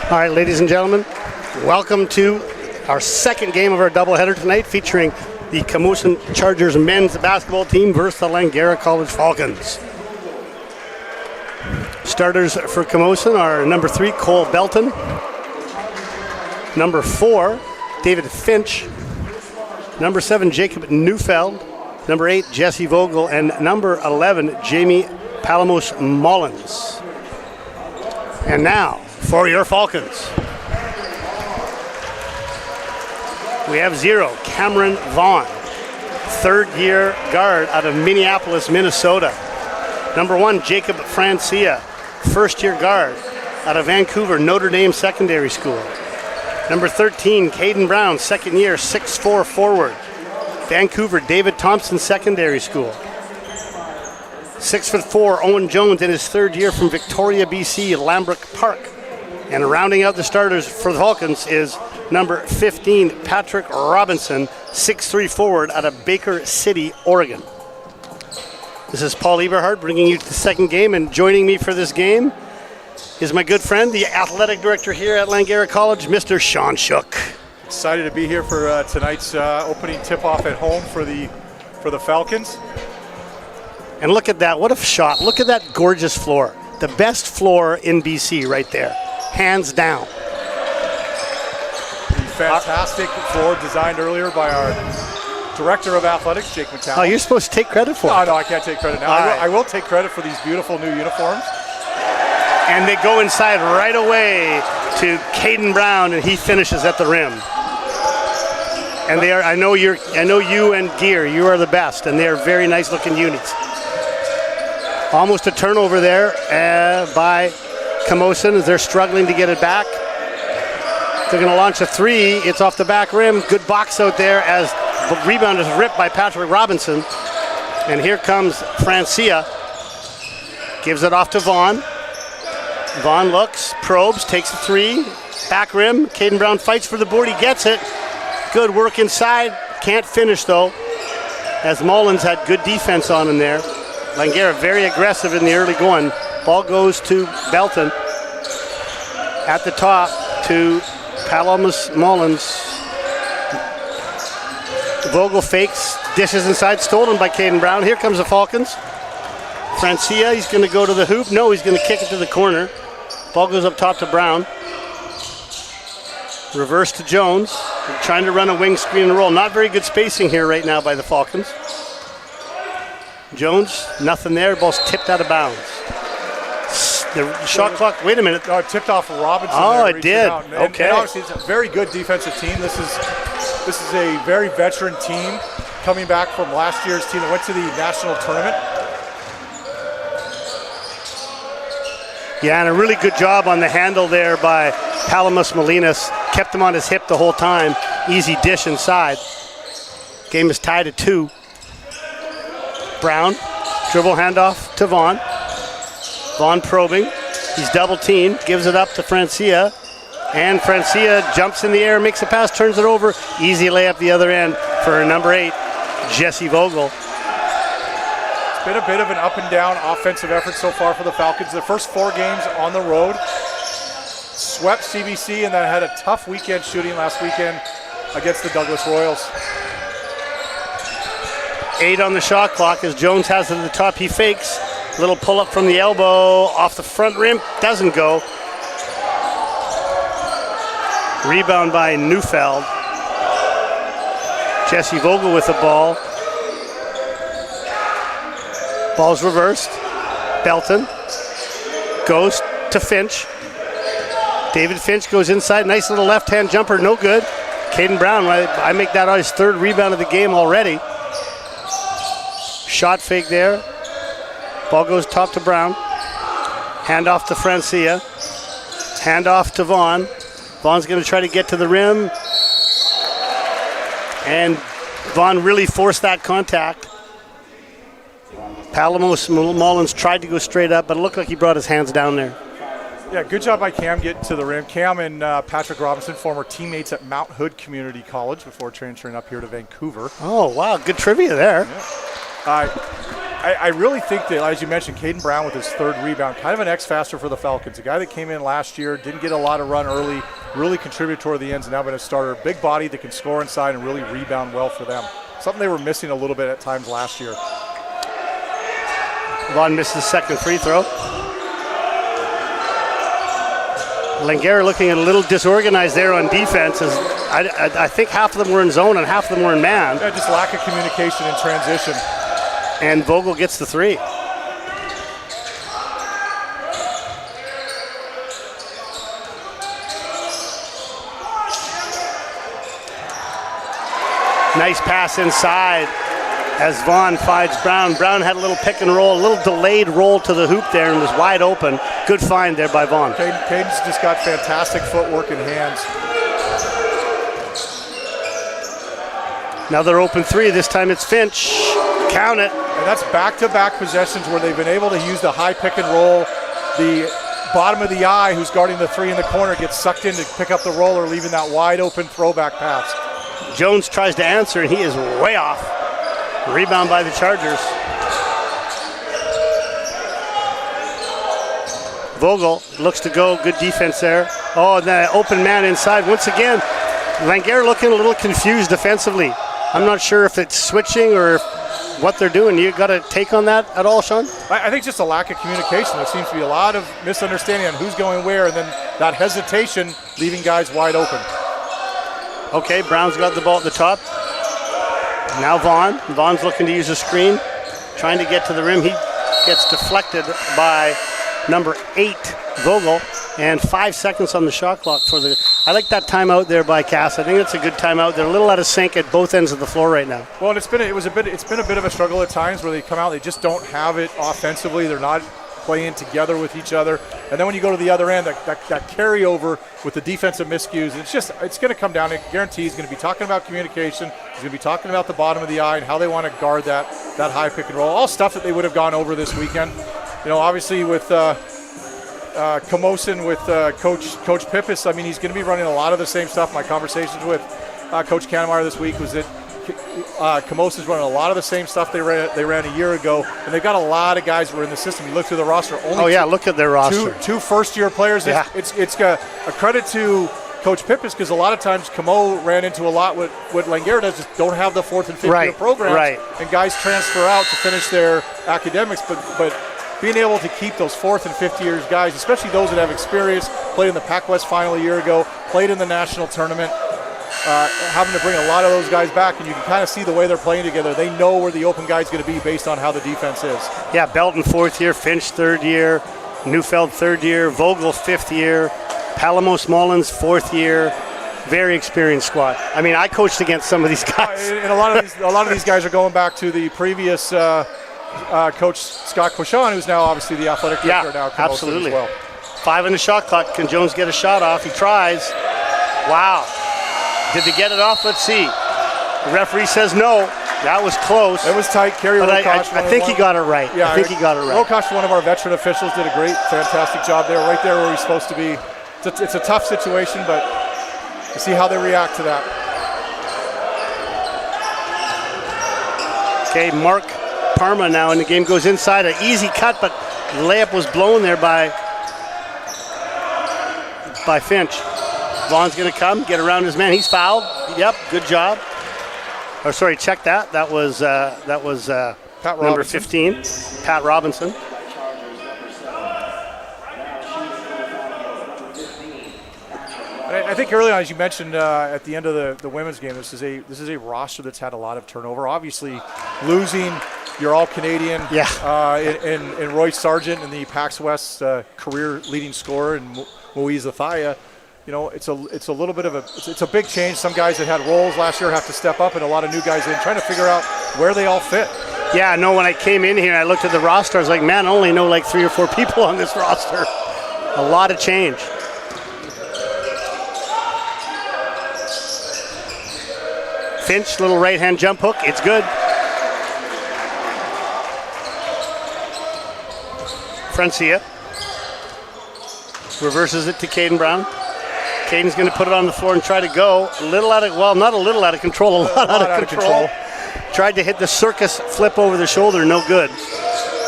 All right, ladies and gentlemen, welcome to our second game of our doubleheader tonight, featuring the Camosun Chargers men's basketball team versus the Langara College Falcons. Starters for Camosun are number 3, Cole Belton, number 4, David Finch, number 7, Jacob Neufeld, number 8, Jesse Vogel, and number 11, Jamie Palamos Mullins. And now, for your Falcons. We have 0, Cameron Vaughn, third-year guard out of Minneapolis, Minnesota. Number 1, Jacob Francia, first-year guard out of Vancouver, Notre Dame Secondary School. Number 13, Caden Brown, second year, 6'4" forward, Vancouver, David Thompson Secondary School. 6'4", Owen Jones in his third year from Victoria, BC, Lambrook Park. And rounding out the starters for the Falcons is number 15, Patrick Robinson, 6'3" forward out of Baker City, Oregon. This is Paul Eberhardt bringing you to the second game, and joining me for this game is my good friend, the athletic director here at Langara College, Mr. Sean Shook. Excited to be here for tonight's opening tip-off at home for the Falcons. And look at that, what a shot. Look at that gorgeous floor. The best floor in BC right there, hands down. The fantastic floor designed earlier by our Director of Athletics, Jake McCallum. Oh, you're supposed to take credit for it. No, I can't take credit now. I will take credit for these beautiful new uniforms. And they go inside right away to Caden Brown, and he finishes at the rim. And they are, I know you and Gear, you are the best, and they are very nice looking units. Almost a turnover there by Camosun as they're struggling to get it back. They're going to launch a 3. It's off the back rim. Good box out there as the rebound is ripped by Patrick Robinson. And here comes Francia. Gives it off to Vaughn. Vaughn looks, probes, takes a 3. Back rim. Caden Brown fights for the board. He gets it. Good work inside. Can't finish though, as Mullins had good defense on him there. Langara very aggressive in the early going. Ball goes to Belton. At the top to Palamos Mullins. Vogel fakes, dishes inside, stolen by Caden Brown. Here comes the Falcons. Francia, he's going to go to the hoop. No, he's going to kick it to the corner. Ball goes up top to Brown. Reverse to Jones. They're trying to run a wing screen and roll. Not very good spacing here right now by the Falcons. Jones, nothing there. Ball's tipped out of bounds. The shot clock, wait a minute. No, it tipped off Robinson. Oh, it did. Okay. And obviously, it's a very good defensive team. This is a very veteran team coming back from last year's team that went to the national tournament. Yeah, and a really good job on the handle there by Palamos Molinas. Kept him on his hip the whole time. Easy dish inside. Game is tied at 2. Brown, dribble handoff to Vaughn. Vaughn probing. He's double teamed, gives it up to Francia. And Francia jumps in the air, makes a pass, turns it over. Easy layup the other end for number 8, Jesse Vogel. It's been a bit of an up and down offensive effort so far for the Falcons. The first 4 games on the road, swept CBC and then had a tough weekend shooting last weekend against the Douglas Royals. 8 on the shot clock as Jones has it at the top. He fakes. Little pull up from the elbow off the front rim. Doesn't go. Rebound by Neufeld. Jesse Vogel with the ball. Ball's reversed. Belton goes to Finch. David Finch goes inside. Nice little left-hand jumper. No good. Caden Brown, I make that his 3rd rebound of the game already. Shot fake there. Ball goes top to Brown. Hand off to Francia. Hand off to Vaughn. Vaughn's going to try to get to the rim. And Vaughn really forced that contact. Palamos Mullins tried to go straight up, but it looked like he brought his hands down there. Yeah, good job by Cam getting to the rim. Cam and Patrick Robinson, former teammates at Mount Hood Community College before transferring up here to Vancouver. Oh, wow, good trivia there. Yeah. I really think that, as you mentioned, Caden Brown with his third rebound, kind of an X-factor for the Falcons. A guy that came in last year, didn't get a lot of run early, really contributed toward the ends, and now been a starter. Big body that can score inside and really rebound well for them. Something they were missing a little bit at times last year. Vaughn missed the second free throw. Langara looking a little disorganized there on defense. I think half of them were in zone and half of them were in man. Yeah, just lack of communication in transition. And Vogel gets the three. Nice pass inside as Vaughn finds Brown. Brown had a little pick and roll, a little delayed roll to the hoop there and was wide open. Good find there by Vaughn. Caden's just got fantastic footwork and hands. Another open three. This time it's Finch. Count it. And that's back-to-back possessions where they've been able to use the high pick and roll. The bottom of the eye, who's guarding the three in the corner, gets sucked in to pick up the roller, leaving that wide open throwback pass. Jones tries to answer, and he is way off. Rebound by the Chargers. Vogel looks to go. Good defense there. Oh, and the open man inside once again. Langara looking a little confused defensively. I'm not sure if it's switching or what they're doing. You got a take on that at all, Sean? I think just a lack of communication. There seems to be a lot of misunderstanding on who's going where, and then that hesitation leaving guys wide open. Okay, Brown's got the ball at the top. Now Vaughn. Vaughn's looking to use a screen, trying to get to the rim. He gets deflected by number 8, Vogel, and 5 seconds on the shot clock for the. I like that timeout there by Cass. I think it's a good timeout. They're a little out of sync at both ends of the floor right now. Well, and it's been a bit of a struggle at times where they come out, they just don't have it offensively. They're not playing together with each other. And then when you go to the other end, that carryover with the defensive miscues, it's going to come down. I guarantee he's going to be talking about communication. He's going to be talking about the bottom of the eye and how they want to guard that high pick and roll. All stuff that they would have gone over this weekend. You know, obviously with Camosun, with Coach Pippis, I mean, he's going to be running a lot of the same stuff. My conversations with Coach Cannemeyer this week was that Camosun's running a lot of the same stuff they ran a year ago, and they've got a lot of guys who are in the system. You look through the roster. Look at their roster. Two first-year players. Yeah. It's a credit to Coach Pippis, because a lot of times Camo ran into a lot what Langara does, just don't have the 4th and 5th year programs, and guys transfer out to finish their academics, but being able to keep those 4th and 5th years guys, especially those that have experience, played in the PACWEST final a year ago, played in the national tournament, having to bring a lot of those guys back, and you can kind of see the way they're playing together. They know where the open guy's going to be based on how the defense is. Yeah, Belton 4th year, Finch 3rd year, Neufeld 3rd year, Vogel 5th year, Palamos Mullins 4th year. Very experienced squad. I mean, I coached against some of these guys. And a lot of these guys are going back to the previous Coach Scott Quishon, who's now obviously the athletic director now. Absolutely. As well. 5 on the shot clock. Can Jones get a shot off? He tries. Wow. Did they get it off? Let's see. The referee says no. That was close. It was tight. Kerry But Rokosh. I think he got it right. Yeah, I think he got it right. Rokosh, one of our veteran officials, did a fantastic job there, right there where he's supposed to be. It's a tough situation, but we'll see how they react to that. Okay, Mark Parma now, and the game goes inside. An easy cut, but the layup was blown there by Finch. Vaughn's going to come, get around his man. He's fouled. Yep, good job. Oh, sorry, check that. That was number 15, Pat Robinson. I think early on, as you mentioned at the end of the women's game, this is a roster that's had a lot of turnover. Obviously, losing your All-Canadian in Roy Sargent and the PACWEST career leading scorer and Moise Athaya. You know, it's a little bit of it's a big change. Some guys that had roles last year have to step up, and a lot of new guys in, trying to figure out where they all fit. Yeah, no, when I came in here and I looked at the roster, I was like, man, I only know like 3 or 4 people on this roster. A lot of change. Finch, little right-hand jump hook. It's good. Francia reverses it to Caden Brown. Caden's going to put it on the floor and try to go. A little out of, well, not a little out of control, a lot out of control. Tried to hit the circus flip over the shoulder, no good. And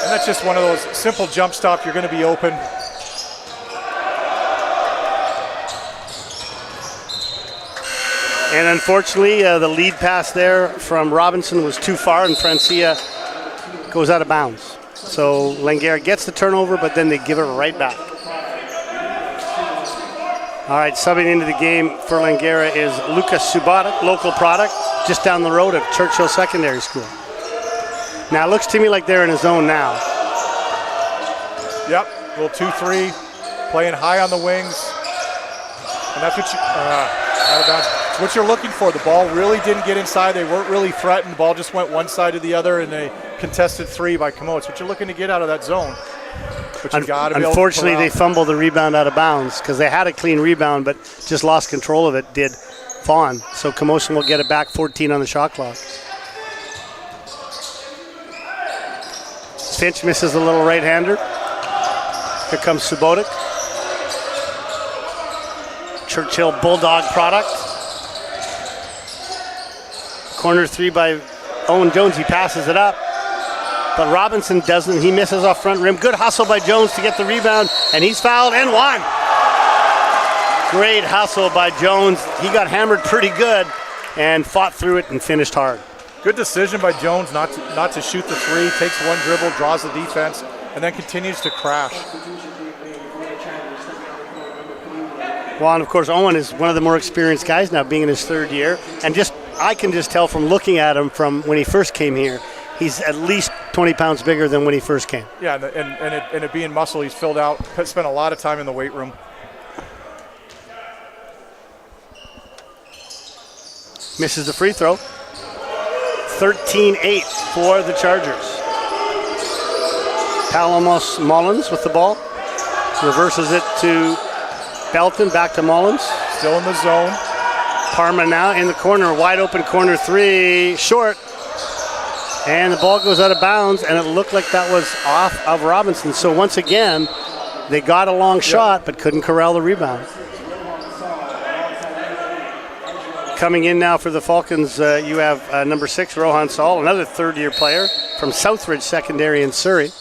that's just one of those simple jump stop. You're going to be open. And unfortunately, the lead pass there from Robinson was too far, and Francia goes out of bounds. So Langara gets the turnover, but then they give it right back. All right, subbing into the game for Langara is Lucas Subotic, local product, just down the road at Churchill Secondary School. Now, it looks to me like they're in a zone now. Yep, little 2-3, playing high on the wings. And that's what you, out of bounds. It's what you're looking for. The ball really didn't get inside. They weren't really threatened. The ball just went one side to the other, and they contested 3 by Camosun. It's what you're looking to get out of that zone. But you gotta be Unfortunately, they fumbled the rebound out of bounds because they had a clean rebound, but just lost control of it, did Fawn. So Camosun will get it back, 14 on the shot clock. Finch misses a little right-hander. Here comes Subotic. Churchill Bulldog product. Corner 3 by Owen Jones. He passes it up. But Robinson doesn't. He misses off front rim. Good hustle by Jones to get the rebound. And he's fouled and won. Great hustle by Jones. He got hammered pretty good and fought through it and finished hard. Good decision by Jones not to shoot the 3. Takes one dribble, draws the defense, and then continues to crash. Well, and of course, Owen is one of the more experienced guys now, being in his 3rd year. And I can just tell from looking at him from when he first came here, he's at least 20 pounds bigger than when he first came. Yeah, and it being muscle, he's filled out, spent a lot of time in the weight room. Misses the free throw. 13-8 for the Chargers. Palamos Mullins with the ball. Reverses it to Belton, back to Mullins. Still in the zone. Parma now in the corner, wide open corner 3, short. And the ball goes out of bounds, and it looked like that was off of Robinson. So once again, they got a long shot, but couldn't corral the rebound. Coming in now for the Falcons, you have number 6, Rohan Saul, another 3rd-year player from Southridge Secondary in Surrey.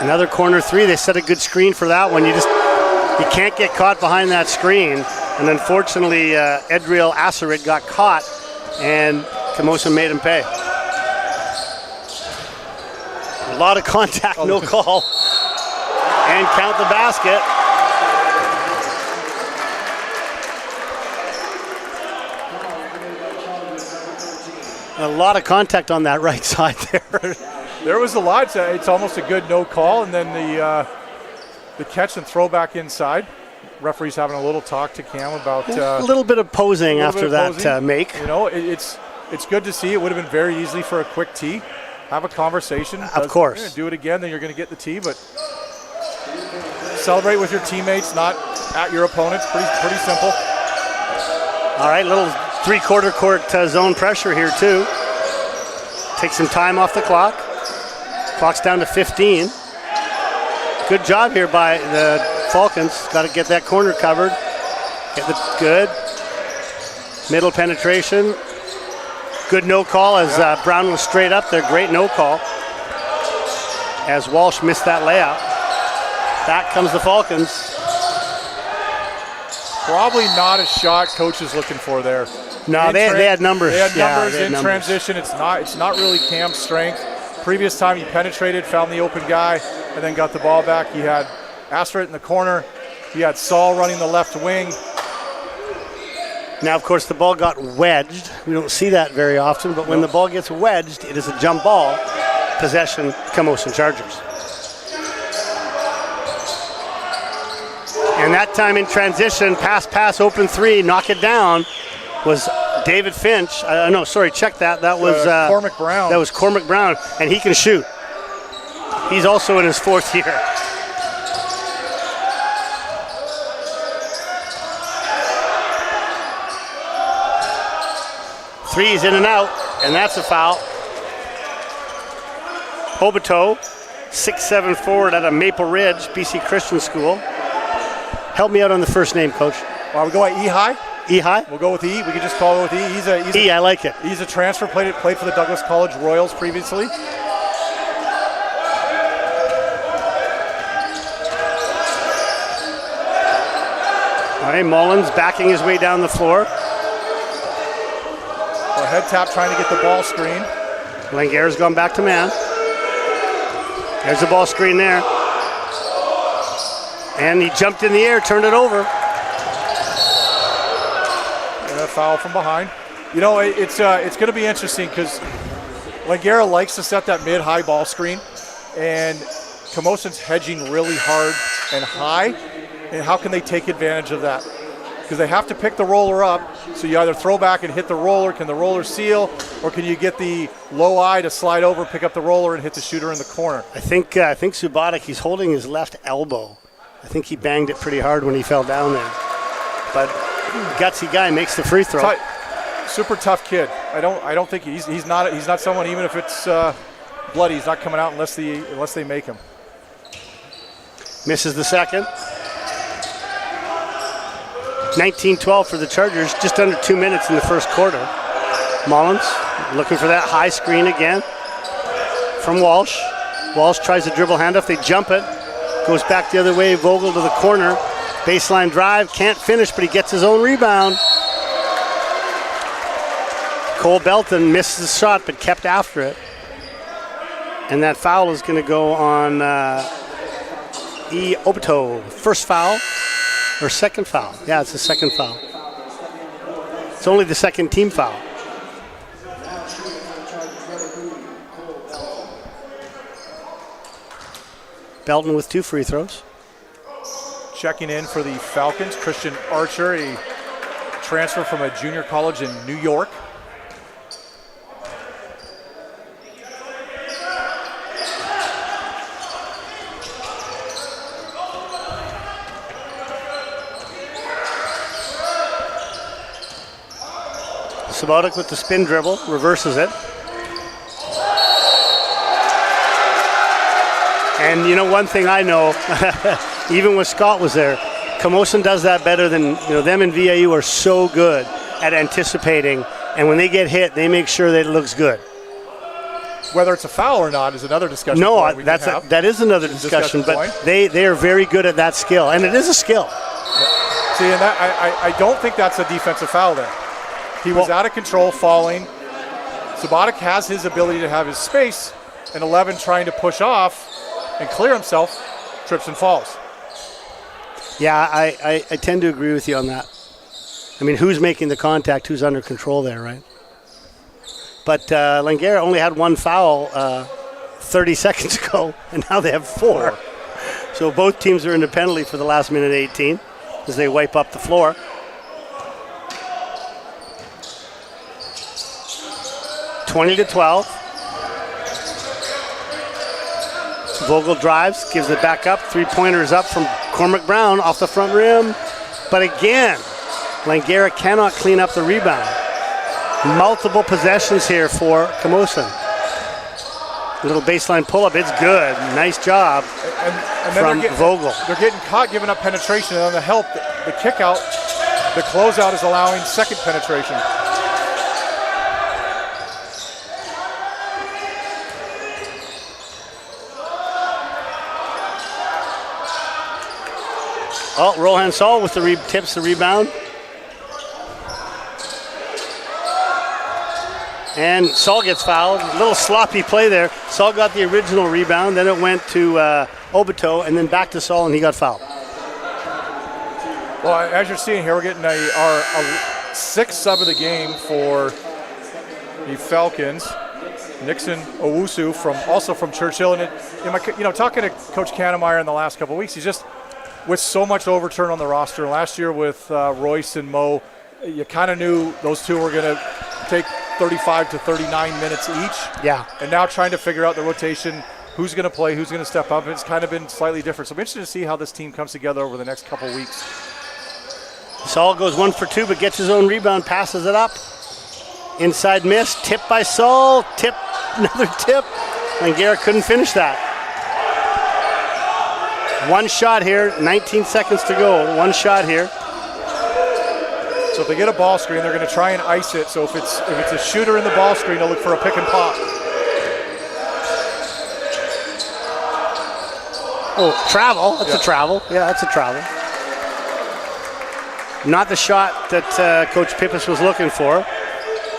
Another corner 3. They set a good screen for that one. You can't get caught behind that screen. And unfortunately, Edriel Asserit got caught, and Camosun made him pay. A lot of contact, no call. And count the basket. A lot of contact on that right side there. There was a lot. It's almost a good no call, and then the catch and throw back inside. Referee's having a little talk to Cam about a little bit of posing after that make. You know, it's good to see. It would have been very easily for a quick tee. Have a conversation. Of course. You're gonna do it again, then you're going to get the tee. But celebrate with your teammates, not at your opponents. Pretty simple. All right, little 3/4 court zone pressure here too. Take some time off the clock. Clock's down to 15. Good job here by the Falcons. Got to get that corner covered. Good. Middle penetration. Good no call as Brown was straight up there. Great no call. As Walsh missed that layup. Back comes the Falcons. Probably not a shot coach is looking for there. No, they had numbers. They had numbers in transition. It's not really Cam's strength. Previous time he penetrated, found the open guy, and then got the ball back. He had Asserit in the corner. He had Saul running the left wing. Now, of course, the ball got wedged. We don't see that very often, but when the ball gets wedged, it is a jump ball. Possession, Camosun Chargers. And that time in transition, pass, open 3, knock it down, was David Finch. Check that. That was Cormac Brown. That was Cormac Brown, and he can shoot. He's also in his 4th year. Three's in and out, and that's a foul. Hoboteau, 6'7" forward out of Maple Ridge, BC Christian School. Help me out on the first name, Coach. We go at Ehi. E high? We'll go with E. We can just call it with E. I like it. He's a transfer, played for the Douglas College Royals previously. All right, Mullins backing his way down the floor. A head tap trying to get the ball screen. Langara's gone back to man. There's the ball screen there. And he jumped in the air, turned it over. And a foul from behind. You know, it's going to be interesting because Langara likes to set that mid-high ball screen, and Camosun's hedging really hard and high. And how can they take advantage of that? Because they have to pick the roller up, so you either throw back and hit the roller, can the roller seal, or can you get the low eye to slide over, pick up the roller, and hit the shooter in the corner? I think Subotic, he's holding his left elbow. I think he banged it pretty hard when he fell down there. But gutsy guy makes the free throw. Super tough kid. I don't think he's not someone, even if it's bloody, he's not coming out unless they make him. Misses the second. 19-12 for the Chargers, just under 2 minutes in the first quarter. Mullins looking for that high screen again from Walsh. Walsh tries to dribble handoff, they jump it. Goes back the other way, Vogel to the corner. Baseline drive, can't finish, but he gets his own rebound. Cole Belton missed the shot, but kept after it. And that foul is going to go on E. Obito. First foul. Or second foul. Yeah, it's the second foul. It's only the second team foul. Belton with 2 free throws. Checking in for the Falcons, Christian Archer, a transfer from a junior college in New York. Subotic with the spin dribble, reverses it. And you know, one thing I know, even when Scott was there, Camosun does that better than, them and VIU are so good at anticipating, and when they get hit, they make sure that it looks good. Whether it's a foul or not is another discussion. No, that is another discussion, but they are very good at that skill, and it is a skill. Yeah. See, and I don't think that's a defensive foul there. He was out of control, falling. Subotic has his ability to have his space, and 11 trying to push off and clear himself, trips and falls. Yeah, I tend to agree with you on that. I mean, who's making the contact, who's under control there, right? But Langara only had 1 foul 30 seconds ago, and now they have 4. So both teams are in the penalty for the last minute 18 as they wipe up the floor. (20-12). Vogel drives, gives it back up. 3-pointer is up from Cormac Brown off the front rim. But again, Langara cannot clean up the rebound. Multiple possessions here for Camosun. A little baseline pull-up, it's good. Nice job from Vogel. They're getting caught giving up penetration, and on the help, the kick out, the closeout is allowing second penetration. Oh, Rohan Saul with the tips the rebound. And Saul gets fouled. A little sloppy play there. Saul got the original rebound, then it went to Obito, and then back to Saul, and he got fouled. Well, as you're seeing here, we're getting our 6th sub of the game for the Falcons. Nixon Owusu also from Churchill. And talking to Coach Kannemeyer in the last couple of weeks, he's just, with so much overturn on the roster. Last year with Royce and Mo, you kind of knew those two were going to take 35 to 39 minutes each. Yeah. And now trying to figure out the rotation, who's going to play, who's going to step up. It's kind of been slightly different. So I'm interested to see how this team comes together over the next couple weeks. Saul goes 1 for 2, but gets his own rebound, passes it up. Inside miss, tip by Saul, another tip. Langara couldn't finish that. 1 shot here, 19 seconds to go. 1 shot here. So if they get a ball screen, they're going to try and ice it. So if it's a shooter in the ball screen, they'll look for a pick and pop. Oh, travel. That's a travel. Yeah, that's a travel. Not the shot that Coach Pippas was looking for.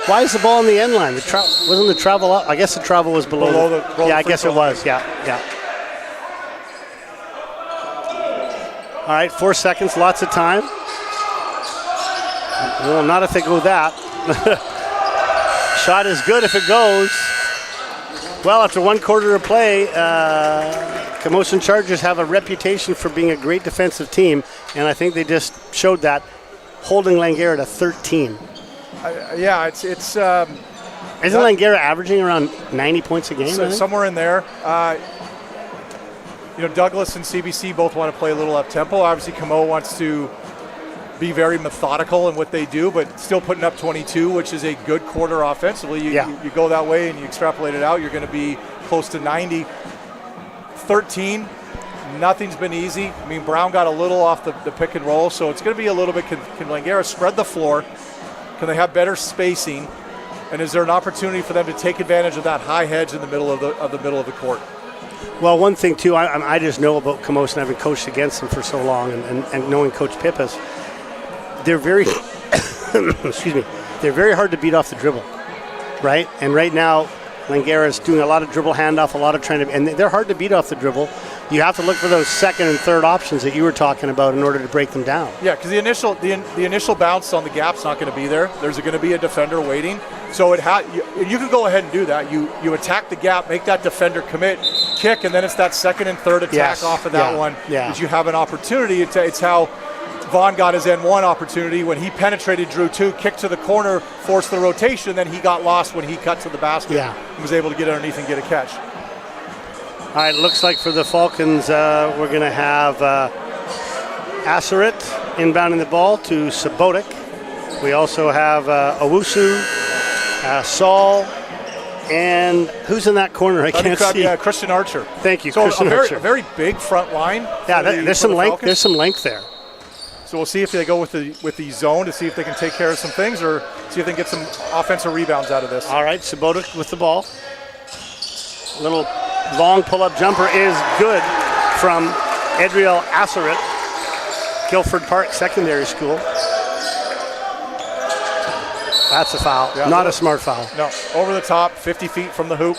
Why is the ball on the end line? Wasn't the travel up? I guess the travel was below the yeah, I guess it was. Yeah. All right, 4 seconds, lots of time. Well, not if they go that. Shot is good if it goes. Well, after 1 quarter of play, Camosun Chargers have a reputation for being a great defensive team, and I think they just showed that, holding Langara to 13. Yeah, it's isn't Langara averaging around 90 points a game? So somewhere in there. Douglas and CBC both want to play a little up tempo. Obviously, Camo wants to be very methodical in what they do, but still putting up 22, which is a good quarter offensively. You go that way and you extrapolate it out, you're going to be close to 90. 13, nothing's been easy. I mean, Brown got a little off the pick and roll, so it's going to be a little bit, can Langara spread the floor? Can they have better spacing? And is there an opportunity for them to take advantage of that high hedge in the middle of the court? Well, one thing too, I just know about Camosun, having coached against them for so long, and knowing Coach Pippas, they're very, excuse me, they're very hard to beat off the dribble, right? And right now, Langara is doing a lot of dribble handoff, a lot of trying to, and they're hard to beat off the dribble. You have to look for those second and third options that you were talking about in order to break them down. Yeah, because the initial bounce on the gap's not going to be there. There's going to be a defender waiting. So you can go ahead and do that. You attack the gap, make that defender commit, kick, and then it's that second and third attack off of that one. Yeah. That you have an opportunity. It's how Vaughn got his N1 opportunity when he penetrated, drew 2, kicked to the corner, forced the rotation, then he got lost when he cut to the basket and was able to get underneath and get a catch. All right, looks like for the Falcons, we're going to have Assaret inbounding the ball to Sabotic. We also have Owusu, Saul, and who's in that corner? I can't see. Yeah, Christian Archer. Thank you, so Christian Archer. A very big front line. Yeah, there's some length. There's some length there. So we'll see if they go with the zone to see if they can take care of some things, or see if they can get some offensive rebounds out of this. All right, Sabotic with the ball. Little long pull-up jumper is good from Edriel Assaret, Guilford Park Secondary School. That's a foul. Yeah, not a smart foul. No, over the top, 50 feet from the hoop.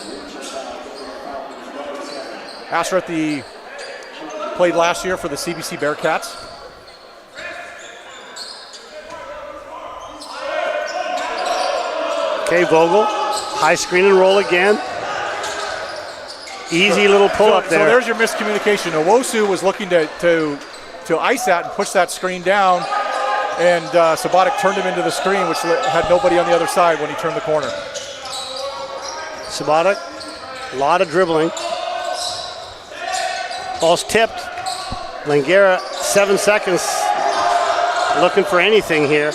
Assaret played last year for the CBC Bearcats. Okay, Vogel, high screen and roll again. Easy little pull-up there. So there's your miscommunication. Owosu was looking to ice that and push that screen down, and Sabotic turned him into the screen, which had nobody on the other side when he turned the corner. Sabotic, a lot of dribbling. Ball's tipped. Langara, 7 seconds, looking for anything here.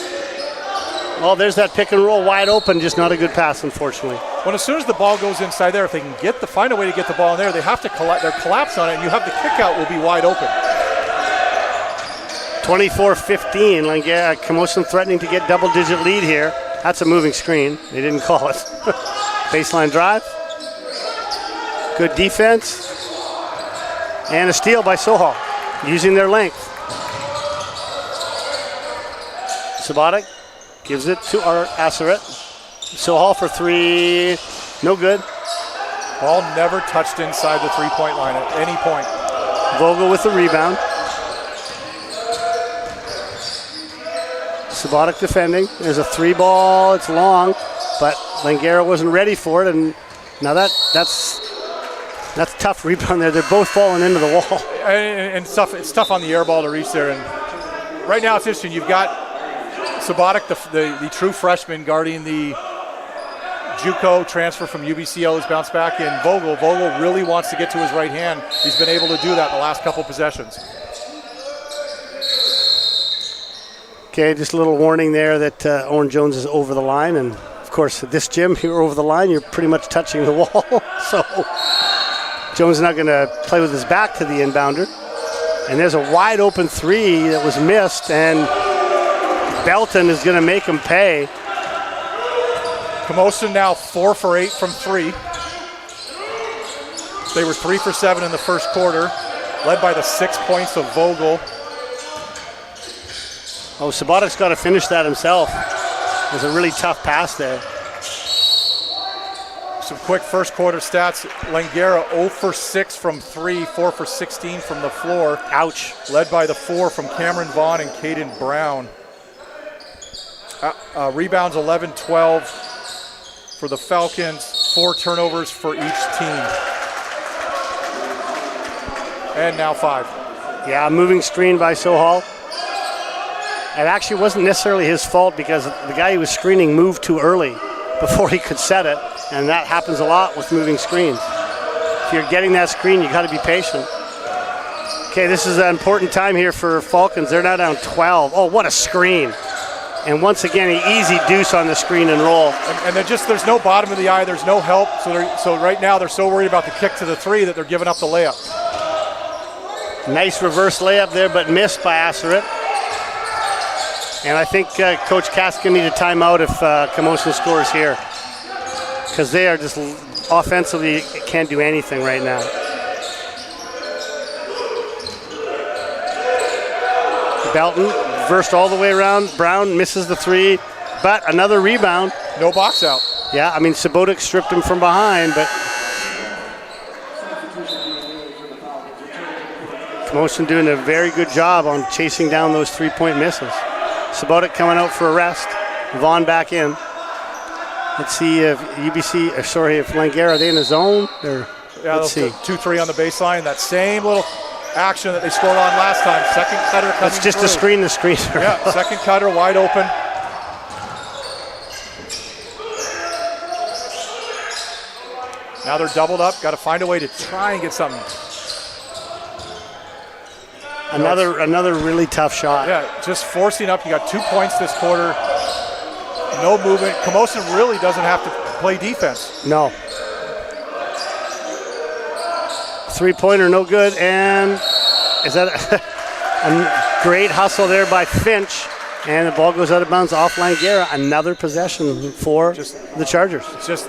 Well, there's that pick and roll wide open, just not a good pass, unfortunately. Well, as soon as the ball goes inside there, if they can find a way to get the ball in there, they have to collapse on it, and you have the kick out will be wide open. 24-15, Langara, Camosun threatening to get double-digit lead here. That's a moving screen. They didn't call it. Baseline drive. Good defense. And a steal by Sohal, using their length. Sabotic gives it to our Assaret. Sohal for 3, no good. Ball never touched inside the three-point line at any point. Vogel with the rebound. Sabotic defending. There's a 3 ball, it's long, but Langara wasn't ready for it, and now that's tough rebound there. They're both falling into the wall. And it's tough on the air ball to reach there, and right now it's interesting. You've got Sabotic, the true freshman, guarding the JUCO transfer from UBCO, who's bounced back in. Vogel really wants to get to his right hand. He's been able to do that in the last couple possessions. Okay, just a little warning there that Owen Jones is over the line, and of course at this gym, if you're over the line, you're pretty much touching the wall. So Jones is not going to play with his back to the inbounder. And there's a wide open 3 that was missed, and Belton is going to make him pay. Camosun now 4 for 8 from 3. They were 3 for 7 in the first quarter, led by the 6 points of Vogel. Oh, Sabotic's got to finish that himself. It was a really tough pass there. Some quick first quarter stats. Langara 0 for 6 from 3, 4 for 16 from the floor. Ouch. Led by the 4 from Cameron Vaughn and Caden Brown. Rebounds 11-12 for the Falcons. 4 turnovers for each team. And now 5. Yeah, moving screen by Sohal. It actually wasn't necessarily his fault because the guy who was screening moved too early before he could set it, and that happens a lot with moving screens. If you're getting that screen, you got to be patient. Okay, this is an important time here for Falcons. They're now down 12. Oh, what a screen. And once again, an easy deuce on the screen and roll. And there's no bottom of the eye, there's no help, so right now they're so worried about the kick to the 3 that they're giving up the layup. Nice reverse layup there, but missed by Asserit. And I think Coach Cass can need a timeout if Camosun scores here, because they are just offensively can't do anything right now. Belton versed all the way around. Brown misses the 3, but another rebound. No box out. Yeah, I mean, Sabotic stripped him from behind, but Camosun doing a very good job on chasing down those 3-point misses. Sabotic coming out for a rest. Vaughn back in. Let's see if if Langara, are they in the zone? Or, yeah, let's see. 2-3 on the baseline. That same little action that they scored on last time. Second cutter coming It's just through. a screen the screen. Yeah, second cutter wide open. Now they're doubled up. Got to find a way to try and get something. Another really tough shot. Yeah, just forcing up. You got 2 points this quarter. No movement. Camosun really doesn't have to play defense. No. 3-pointer, no good. And is that a great hustle there by Finch? And the ball goes out of bounds off Langara. Another possession for the Chargers. It's just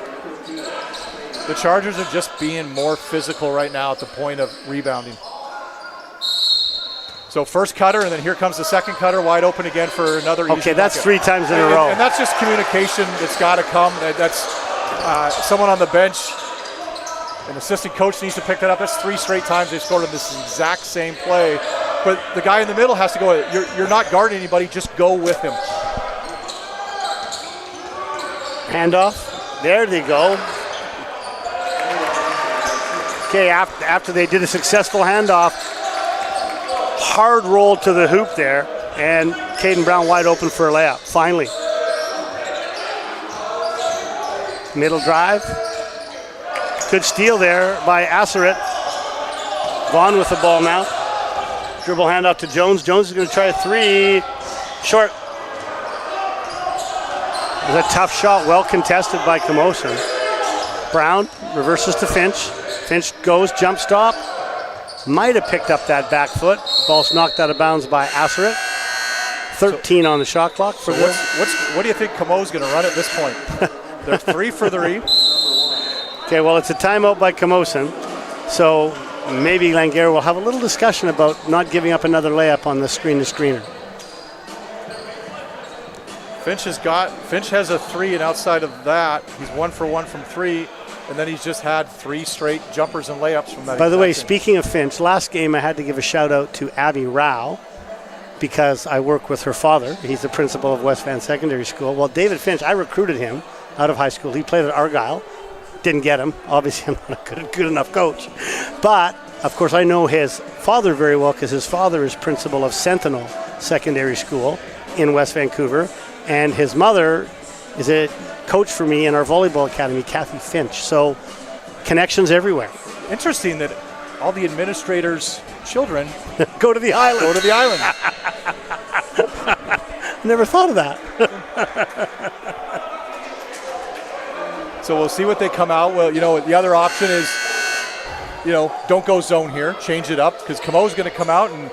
the Chargers are just being more physical right now at the point of rebounding. So first cutter, and then here comes the second cutter, wide open again for another easy Okay, that's bucket. 3 times in a row. And that's just communication that's got to come. That's someone on the bench, an assistant coach needs to pick that up. That's 3 straight times they scored on this exact same play. But the guy in the middle has to go, you're not guarding anybody, just go with him. Handoff. There they go. Okay, after they did a successful handoff, hard roll to the hoop there, and Caden Brown wide open for a layup, finally. Middle drive. Good steal there by Asserit. Vaughn with the ball now. Dribble handoff to Jones. Jones is going to try a 3. Short. It was a tough shot, well contested by Camosun. Brown reverses to Finch. Finch goes, jump stop. Might have picked up that back foot. Ball's knocked out of bounds by Asserit. 13 on the shot clock for this. What do you think Camo's going to run at this point? They're 3 for 3. Okay, well, it's a timeout by Camosun. So maybe Langara will have a little discussion about not giving up another layup on the screen-to-screener. Finch has a 3, and outside of that, he's 1 for 1 from 3. And then he's just had 3 straight jumpers and layups from that. By the way, speaking of Finch, last game I had to give a shout out to Abby Rao because I work with her father. He's the principal of West Van Secondary School. Well, David Finch, I recruited him out of high school. He played at Argyle. Didn't get him. Obviously, I'm not a good enough coach. But, of course, I know his father very well because his father is principal of Sentinel Secondary School in West Vancouver. And his mother is a coach for me in our volleyball academy, Kathy Finch. So connections everywhere. Interesting that all the administrators' children go to the island. Go to the island. Never thought of that. So we'll see what they come out. Well, the other option is, don't go zone here. Change it up because Camo's going to come out and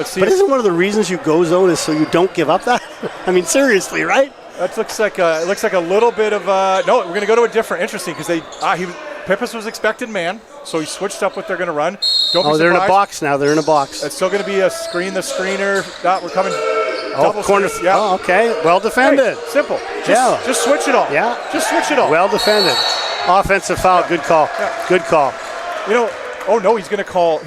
Let's see. But isn't one of the reasons you go zone is so you don't give up that? I mean, seriously, right? That looks like a little bit of no. We're going to go to a different. Interesting, because Pipis was expected man, so he switched up what they're going to run. Don't be they're in a surprised. box now. They're in a box. It's still going to be a screen. The screener. We're coming. Double Corner. screen. Yeah. Oh, okay. Well defended. Hey, simple. Just switch it all. Yeah. Just switch it all. Well defended. Offensive foul. Good call. Yeah. Good call. You know. Oh no, he's going to call.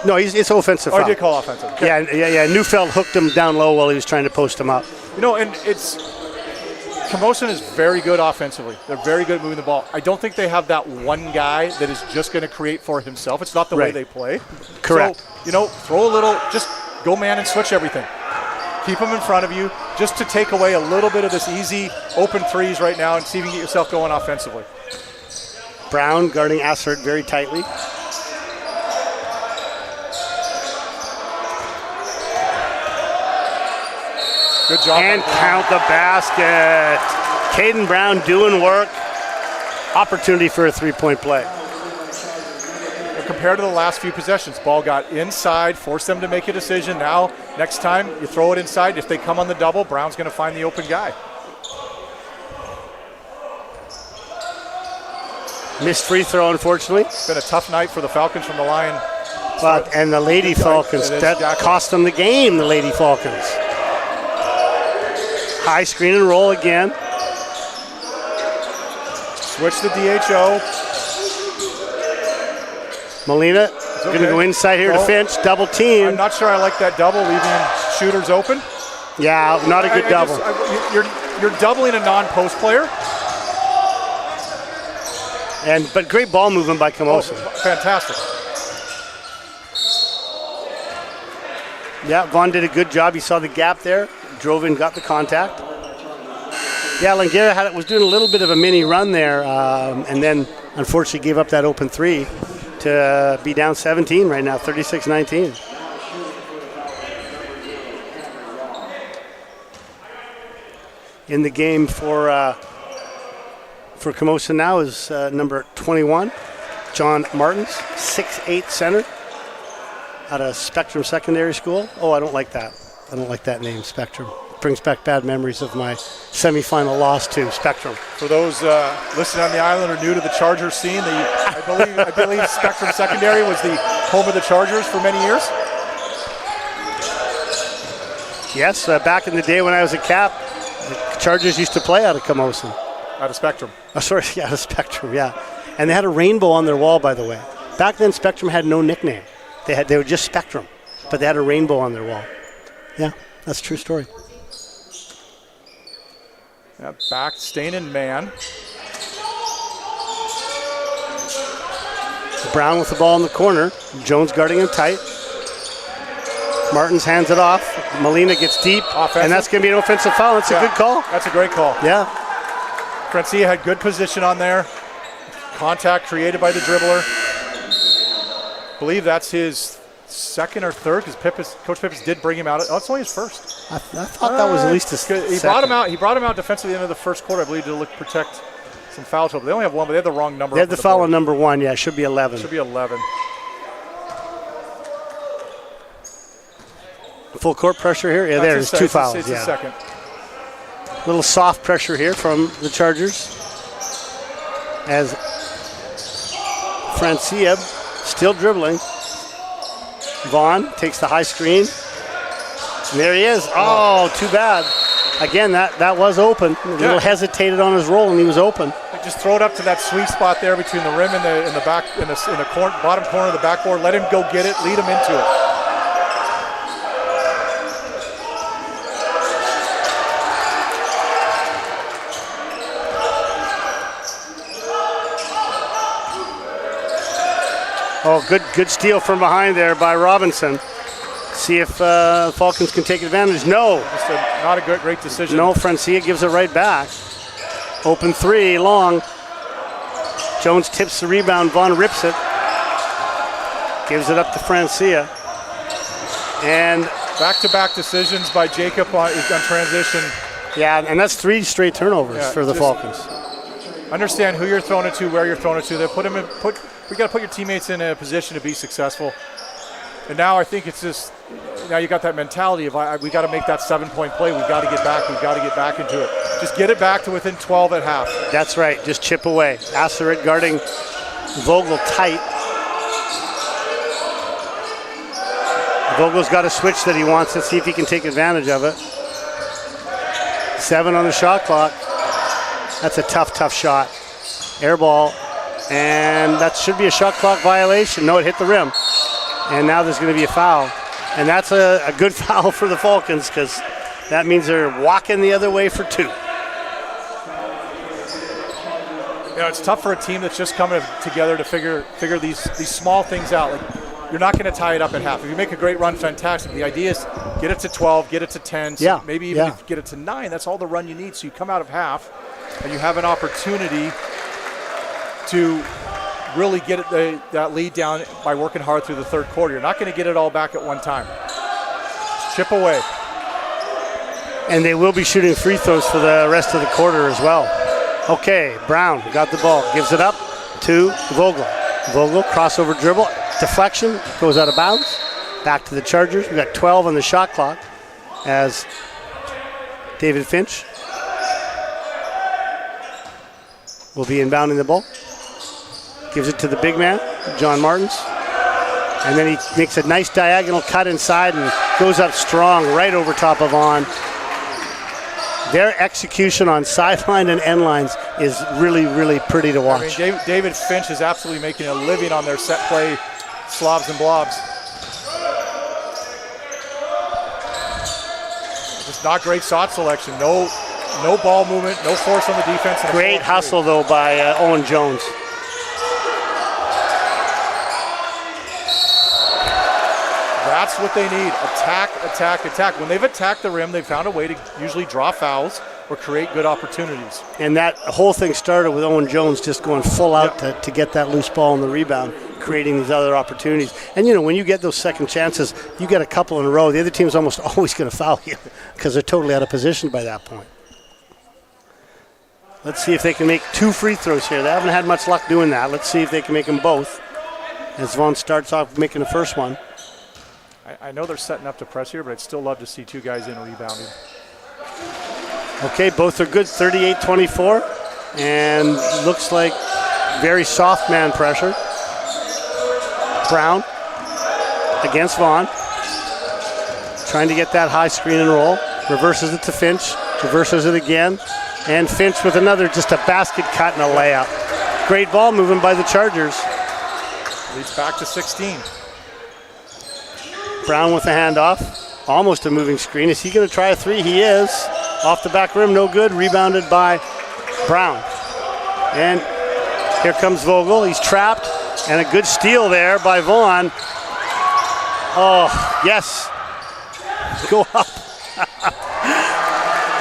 No, it's offensive Oh, foul. he did call offensive. Okay. Yeah. Neufeld hooked him down low while he was trying to post him up. And Camosun is very good offensively. They're very good at moving the ball. I don't think they have that one guy that is just going to create for himself. It's not the way they play. Correct. So, throw a little, just go man and switch everything. Keep them in front of you just to take away a little bit of this easy open threes right now and see if you can get yourself going offensively. Brown guarding Assert very tightly. Good job. And count the basket. Caden Brown doing work. Opportunity for a three-point play. Compared to the last few possessions, ball got inside, forced them to make a decision. Now, next time, you throw it inside. If they come on the double, Brown's going to find the open guy. Missed free throw, unfortunately. It's been a tough night for the Falcons from the line. And the Lady Falcons, that cost them the game, the Lady Falcons. High screen and roll again. Switch the DHO. Molina going to go inside here to Finch, double team. I'm not sure I like that double, leaving shooters open. Yeah, not a good double. You're doubling a non-post player. But great ball movement by Camosun. Fantastic. Yeah, Vaughn did a good job. He saw the gap there, drove in, got the contact. Yeah, Langara was doing a little bit of a mini run there, and then unfortunately gave up that open three to be down 17 right now, 36-19. In the game for Camosun now is number 21, John Martins, 6'8" center out of Spectrum Secondary School. Oh, I don't like that. I don't like that name, Spectrum. Brings back bad memories of my semifinal loss to Spectrum. For those listening on the island or new to the Chargers scene, I believe Spectrum Secondary was the home of the Chargers for many years. Yes, back in the day when I was a Cap, the Chargers used to play out of Camosun. Out of Spectrum. Oh, sorry, yeah, out of Spectrum, yeah. And they had a rainbow on their wall, by the way. Back then, Spectrum had no nickname. They were just Spectrum, but they had a rainbow on their wall. Yeah, that's a true story. Yeah, back, staying in man. Brown with the ball in the corner. Jones guarding him tight. Martins hands it off. Molina gets deep, Offensive. And that's going to be an offensive foul. That's a good call. That's a great call. Yeah. Francia had good position on there. Contact created by the dribbler. I believe that's his second or third, because Coach Pipis did bring him out. Oh, it's only his first. I thought that was at least his second. He brought him out defensively at the end of the first quarter, I believe, to protect some foul trouble. They only have one, but they had the wrong number. They had the foul on number 1. Yeah, it should be 11. Should be 11. Full court pressure here. Yeah, there's 2 fouls. It's a second. Little soft pressure here from the Chargers as Francia still dribbling. Vaughn takes the high screen. And there he is. Oh, too bad. Again, that was open. A little hesitated on his roll, and he was open. Just throw it up to that sweet spot there between the rim and the back in the bottom corner of the backboard. Let him go get it. Lead him into it. Oh, good steal from behind there by Robinson. See if Falcons can take advantage. No. Just not a great decision. No, Francia gives it right back. Open 3, long. Jones tips the rebound. Vaughn rips it. Gives it up to Francia. And back-to-back decisions by Jacob on transition. Yeah, and that's 3 straight turnovers for the Falcons. Understand who you're throwing it to, where you're throwing it to. We got to put your teammates in a position to be successful. And now I think it's just, now you got that mentality of we got to make that 7-point play. We got to get back. We got to get back into it. Just get it back to within 12 at half. That's right. Just chip away. Asseret guarding Vogel tight. Vogel's got a switch that he wants. Let's see if he can take advantage of it. 7 on the shot clock. That's a tough shot. Air ball. And that should be a shot clock violation. No, it hit the rim. And now there's going to be a foul. And that's a good foul for the Falcons because that means they're walking the other way for 2. You know, it's tough for a team that's just coming together to figure these small things out. Like, you're not going to tie it up at half. If you make a great run, fantastic. The idea is get it to 12, get it to 10, so maybe even if you get it to 9. That's all the run you need. So you come out of half, and you have an opportunity to really get that lead down by working hard through the third quarter. You're not going to get it all back at one time. Just chip away. And they will be shooting free throws for the rest of the quarter as well. Okay, Brown got the ball, gives it up to Vogel. Vogel, crossover dribble, deflection, goes out of bounds. Back to the Chargers. We got 12 on the shot clock as David Finch will be inbounding the ball. Gives it to the big man, John Martins. And then he makes a nice diagonal cut inside and goes up strong right over top of Vaughn. Their execution on sideline and end lines is really, really pretty to watch. I mean, David Finch is absolutely making a living on their set play slobs and blobs. Just not great shot selection. No ball movement, no force on the defense. Great hustle, though, by Owen Jones. That's what they need. Attack, attack, attack. When they've attacked the rim, they've found a way to usually draw fouls or create good opportunities. And that whole thing started with Owen Jones just going full out to get that loose ball in the rebound, creating these other opportunities. And, you know, when you get those second chances, you get a couple in a row, the other team's almost always going to foul you because they're totally out of position by that point. Let's see if they can make 2 free throws here. They haven't had much luck doing that. Let's see if they can make them both as Vaughn starts off making the first one. I know they're setting up to press here, but I'd still love to see 2 guys in rebounding. Okay, both are good, 38-24, and looks like very soft man pressure. Brown against Vaughn, trying to get that high screen and roll. Reverses it to Finch, reverses it again, and Finch with another, just a basket cut and a layup. Great ball moving by the Chargers. Leads back to 16. Brown with the handoff, almost a moving screen. Is he going to try a 3? He is. Off the back rim, no good. Rebounded by Brown. And here comes Vogel. He's trapped, and a good steal there by Vaughn. Oh, yes. Go up.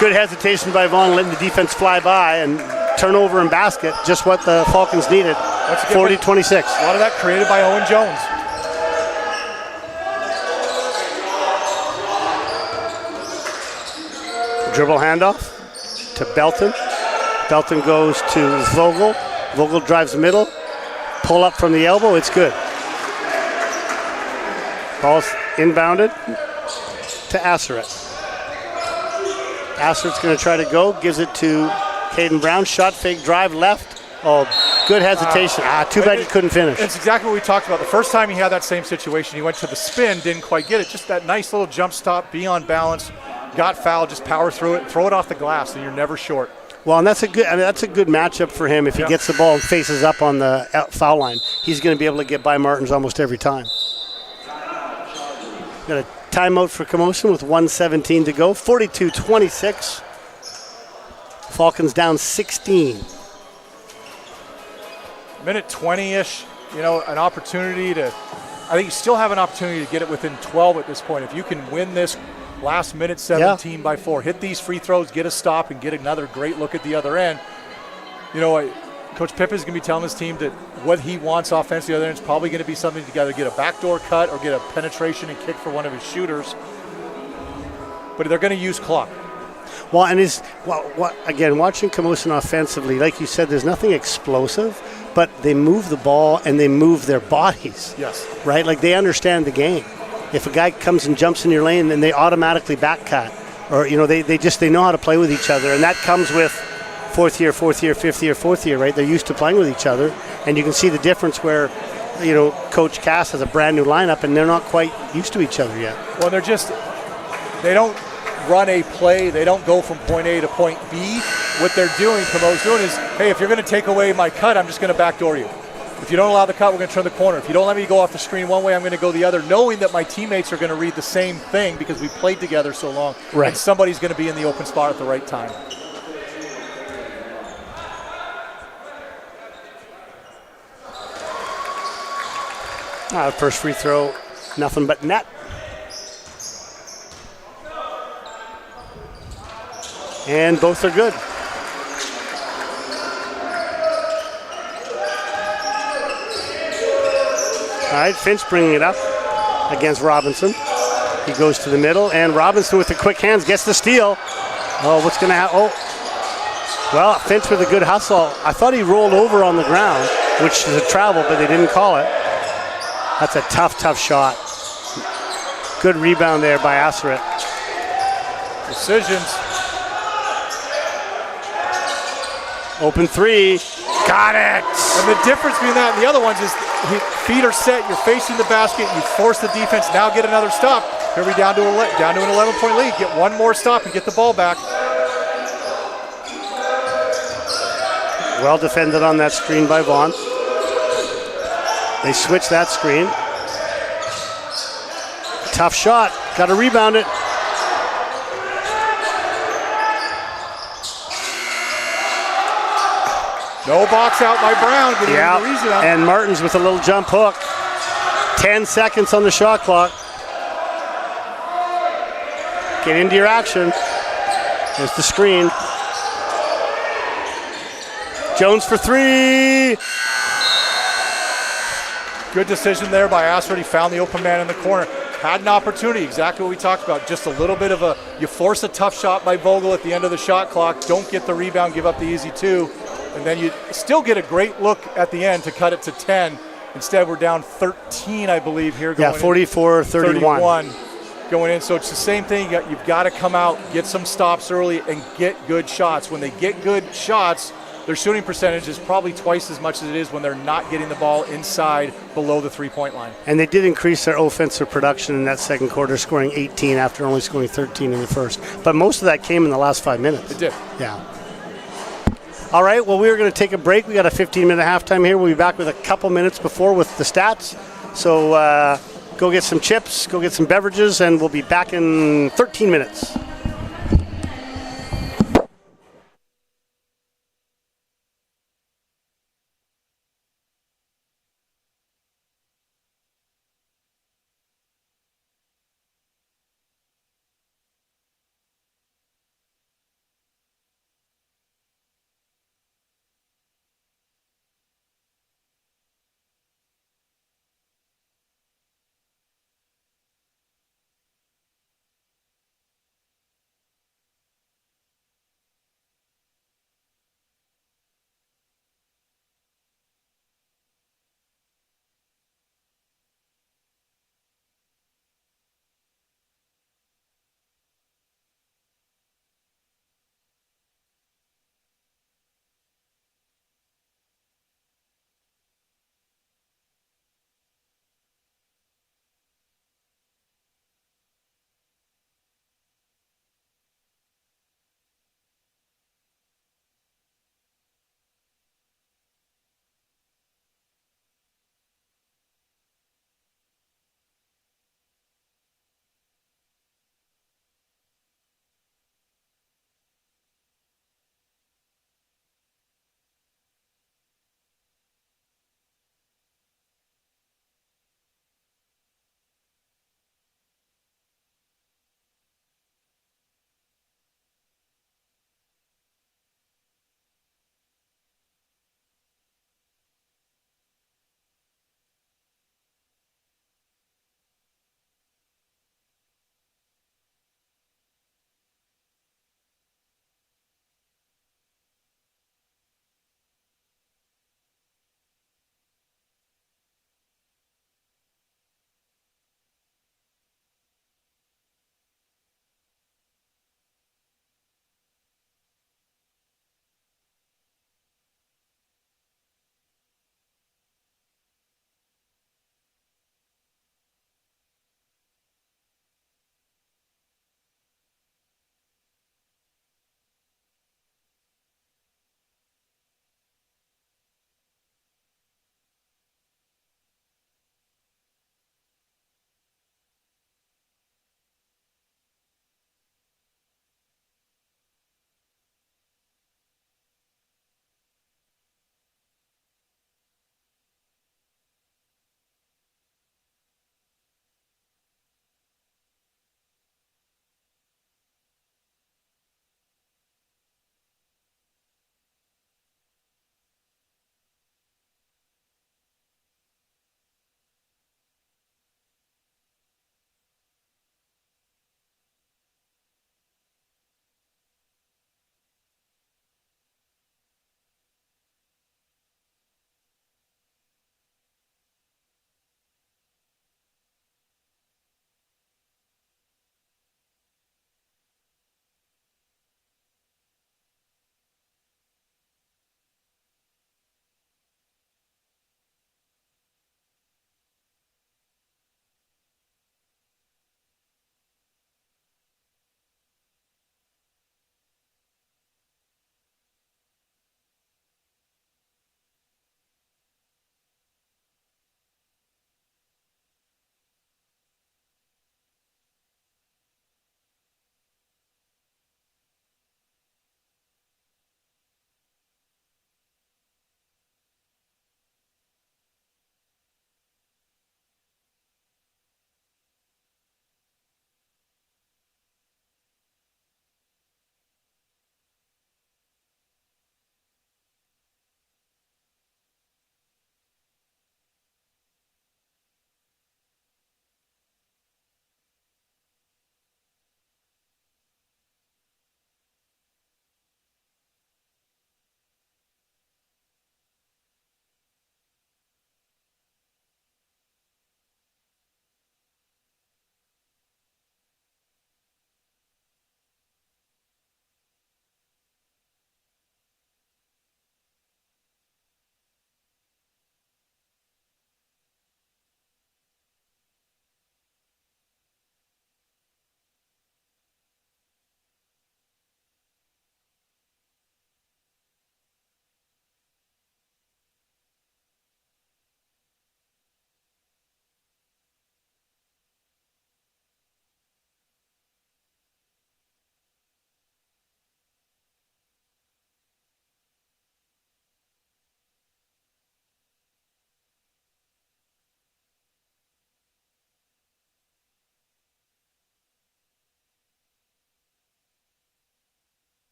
Good hesitation by Vaughn, letting the defense fly by, and turnover and basket, just what the Falcons needed. 40-26. A lot of that created by Owen Jones. Dribble handoff to Belton. Belton goes to Vogel. Vogel drives middle. Pull up from the elbow. It's good. Ball's inbounded to Asseret. Asseret's going to try to go. Gives it to Caden Brown. Shot fake drive left. Oh, good hesitation. Too bad he couldn't finish. It's exactly what we talked about. The first time he had that same situation, he went to the spin, didn't quite get it. Just that nice little jump stop, be on balance. Got fouled, just power through it, throw it off the glass, and you're never short. Well, and that's a good matchup for him. If he gets the ball and faces up on the foul line, he's going to be able to get by Martins almost every time. Got a timeout for Camosun with 1:17 to go. 42-26. Falcons down 16. Minute 20-ish, an opportunity to, I think you still have an opportunity to get it within 12 at this point. If you can win this last minute 17 by 4, hit these free throws, get a stop, and get another great look at the other end. Coach Pip is going to be telling his team that what he wants offensively the other end is probably going to be something to either get a backdoor cut or get a penetration and kick for one of his shooters. But they're going to use clock. Well, and again, watching Camosun offensively, like you said, there's nothing explosive, but they move the ball and they move their bodies. Yes. Right? Like they understand the game. If a guy comes and jumps in your lane, then they automatically back cut. Or, they know how to play with each other. And that comes with fourth year, fifth year, fourth year, right? They're used to playing with each other. And you can see the difference where, Coach Cass has a brand new lineup and they're not quite used to each other yet. Well, they don't run a play. They don't go from point A to point B. What they're doing, Camo's doing is, hey, if you're going to take away my cut, I'm just going to backdoor you. If you don't allow the cut, we're going to turn the corner. If you don't let me go off the screen one way, I'm going to go the other, knowing that my teammates are going to read the same thing because we played together so long. Right. And somebody's going to be in the open spot at the right time. First free throw, nothing but net. And both are good. All right, Finch bringing it up against Robinson. He goes to the middle, and Robinson with the quick hands gets the steal. Oh, what's going to happen? Oh, well, Finch with a good hustle. I thought he rolled over on the ground, which is a travel, but they didn't call it. That's a tough shot. Good rebound there by Asseret. Decisions. Open three. Got it. And the difference between that and the other ones is feet are set, you're facing the basket, you force the defense, now get another stop. Here we down to an 11-point lead. Get one more stop and get the ball back. Well defended on that screen by Vaughn. They switch that screen. Tough shot. Got to rebound it. No box out by Brown. Yeah, and Martins with a little jump hook. 10 seconds on the shot clock. Get into your action. There's the screen. Jones for three. Good decision there by Asseret. He found the open man in the corner. Had an opportunity, exactly what we talked about. Just a little bit of you force a tough shot by Vogel at the end of the shot clock. Don't get the rebound, give up the easy two. And then you still get a great look at the end to cut it to 10. Instead, we're down 13, I believe, here. 44-31. Going in. So it's the same thing. You've got to come out, get some stops early, and get good shots. When they get good shots, their shooting percentage is probably twice as much as it is when they're not getting the ball inside below the three-point line. And they did increase their offensive production in that second quarter, scoring 18 after only scoring 13 in the first. But most of that came in the last 5 minutes. It did. Yeah. All right, well, we're going to take a break. We got a 15-minute halftime here. We'll be back with a couple minutes before with the stats. So go get some chips, go get some beverages, and we'll be back in 13 minutes.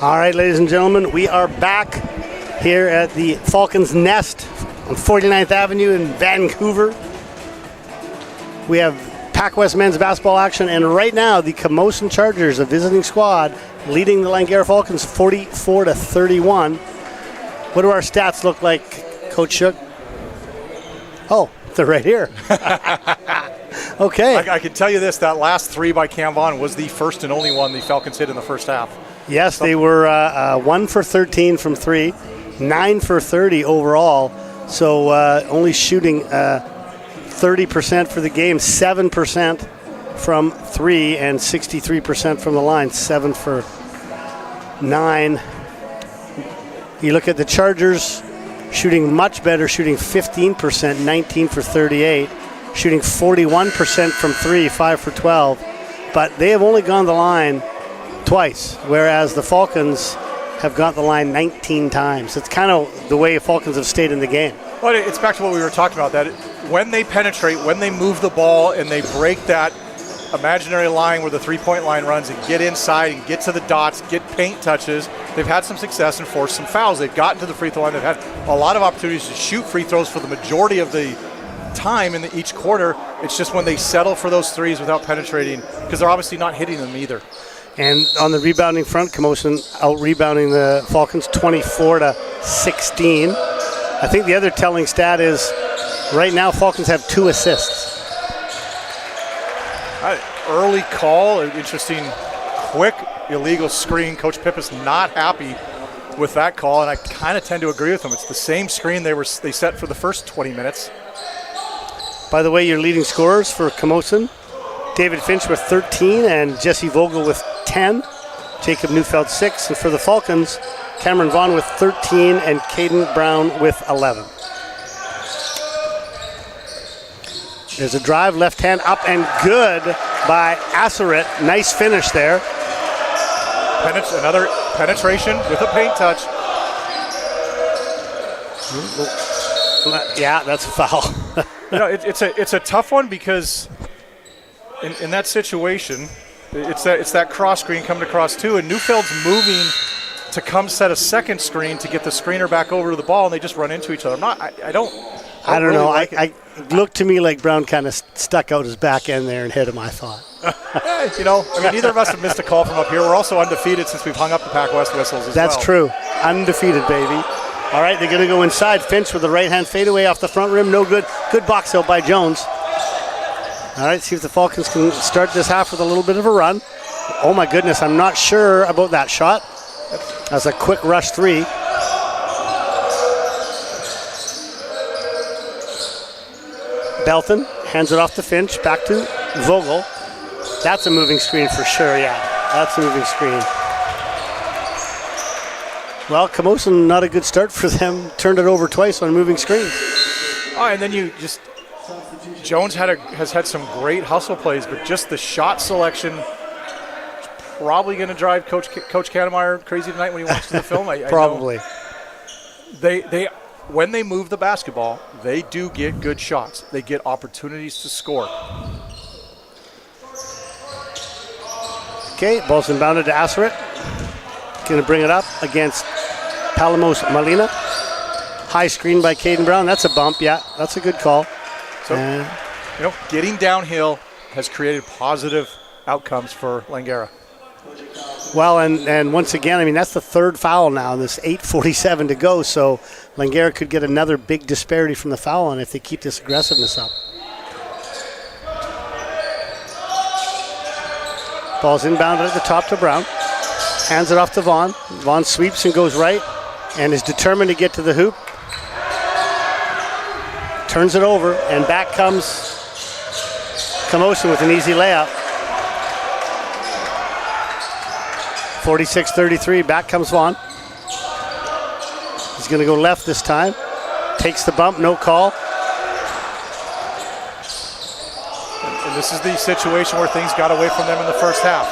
All right, ladies and gentlemen, we are back here at the Falcons Nest on 49th Avenue in Vancouver. We have PACWEST men's basketball action, and right now the Camosun Chargers, a visiting squad, leading the Langara Falcons 44-31. What do our stats look like, Coach Shook? Oh, they're right here. Okay. I can tell you this, that last three by Cam Vaughn was the first and only one the Falcons hit in the first half. Yes, they were 1 for 13 from 3, 9 for 30 overall, so only shooting 30% for the game, 7% from 3 and 63% from the line, 7 for 9. You look at the Chargers, shooting much better, shooting 15%, 19 for 38, shooting 41% from 3, 5 for 12, but they have only gone the line twice, whereas the Falcons have got the line 19 times. It's kind of the way Falcons have stayed in the game. Well, it's back to what we were talking about, that when they penetrate, when they move the ball and they break that imaginary line where the three-point line runs and get inside and get to the dots, get paint touches, they've had some success and forced some fouls. They've gotten to the free throw line. They've had a lot of opportunities to shoot free throws for the majority of the time in each quarter. It's just when they settle for those threes without penetrating, because they're obviously not hitting them either. And on the rebounding front, Camosun out-rebounding the Falcons 24-16. I think the other telling stat is right now Falcons have 2 assists. Early call, an interesting, quick, illegal screen. Coach Pippa's not happy with that call, and I kind of tend to agree with him. It's the same screen they set for the first 20 minutes. By the way, your leading scorers for Camosun, David Finch with 13 and Jesse Vogel with 10, Jacob Neufeld 6, and for the Falcons, Cameron Vaughn with 13 and Caden Brown with 11. There's a drive, left hand up and good by Assaret. Nice finish there. Another penetration with a paint touch. Yeah, that's a foul. It's a tough one, because in that situation, it's that cross screen coming across too, and Neufeld's moving to come set a second screen to get the screener back over to the ball, and they just run into each other. I don't really know. Like it looked to me like Brown kind of stuck out his back end there and hit him, I thought. Neither of us have missed a call from up here. We're also undefeated since we've hung up the PACWEST whistles as well. That's true. Undefeated, baby. All right, they're going to go inside. Finch with the right-hand fadeaway off the front rim. No good. Good box out by Jones. All right, see if the Falcons can start this half with a little bit of a run. Oh, my goodness. I'm not sure about that shot. That's a quick rush 3. Belton hands it off to Finch. Back to Vogel. That's a moving screen for sure, yeah. That's a moving screen. Well, Camosun, not a good start for them. Turned it over twice on moving screens. Oh, and then Jones has had some great hustle plays, but just the shot selection is probably going to drive Coach Kannemeyer crazy tonight when he watches the film. Probably. They when they move the basketball, they do get good shots. They get opportunities to score. Okay, ball's inbounded to Assaret. Going to bring it up against Palamos Molina. High screen by Caden Brown. That's a bump. Yeah, that's a good call. So, getting downhill has created positive outcomes for Langara. Well, and once again, that's the third foul now. There's 8:47 to go, so Langara could get another big disparity from the foul line if they keep this aggressiveness up. Ball's inbounded at the top to Brown. Hands it off to Vaughn. Vaughn sweeps and goes right and is determined to get to the hoop. Turns it over, and back comes Camosun with an easy layup. 46-33, back comes Vaughn. He's going to go left this time. Takes the bump, no call. And this is the situation where things got away from them in the first half.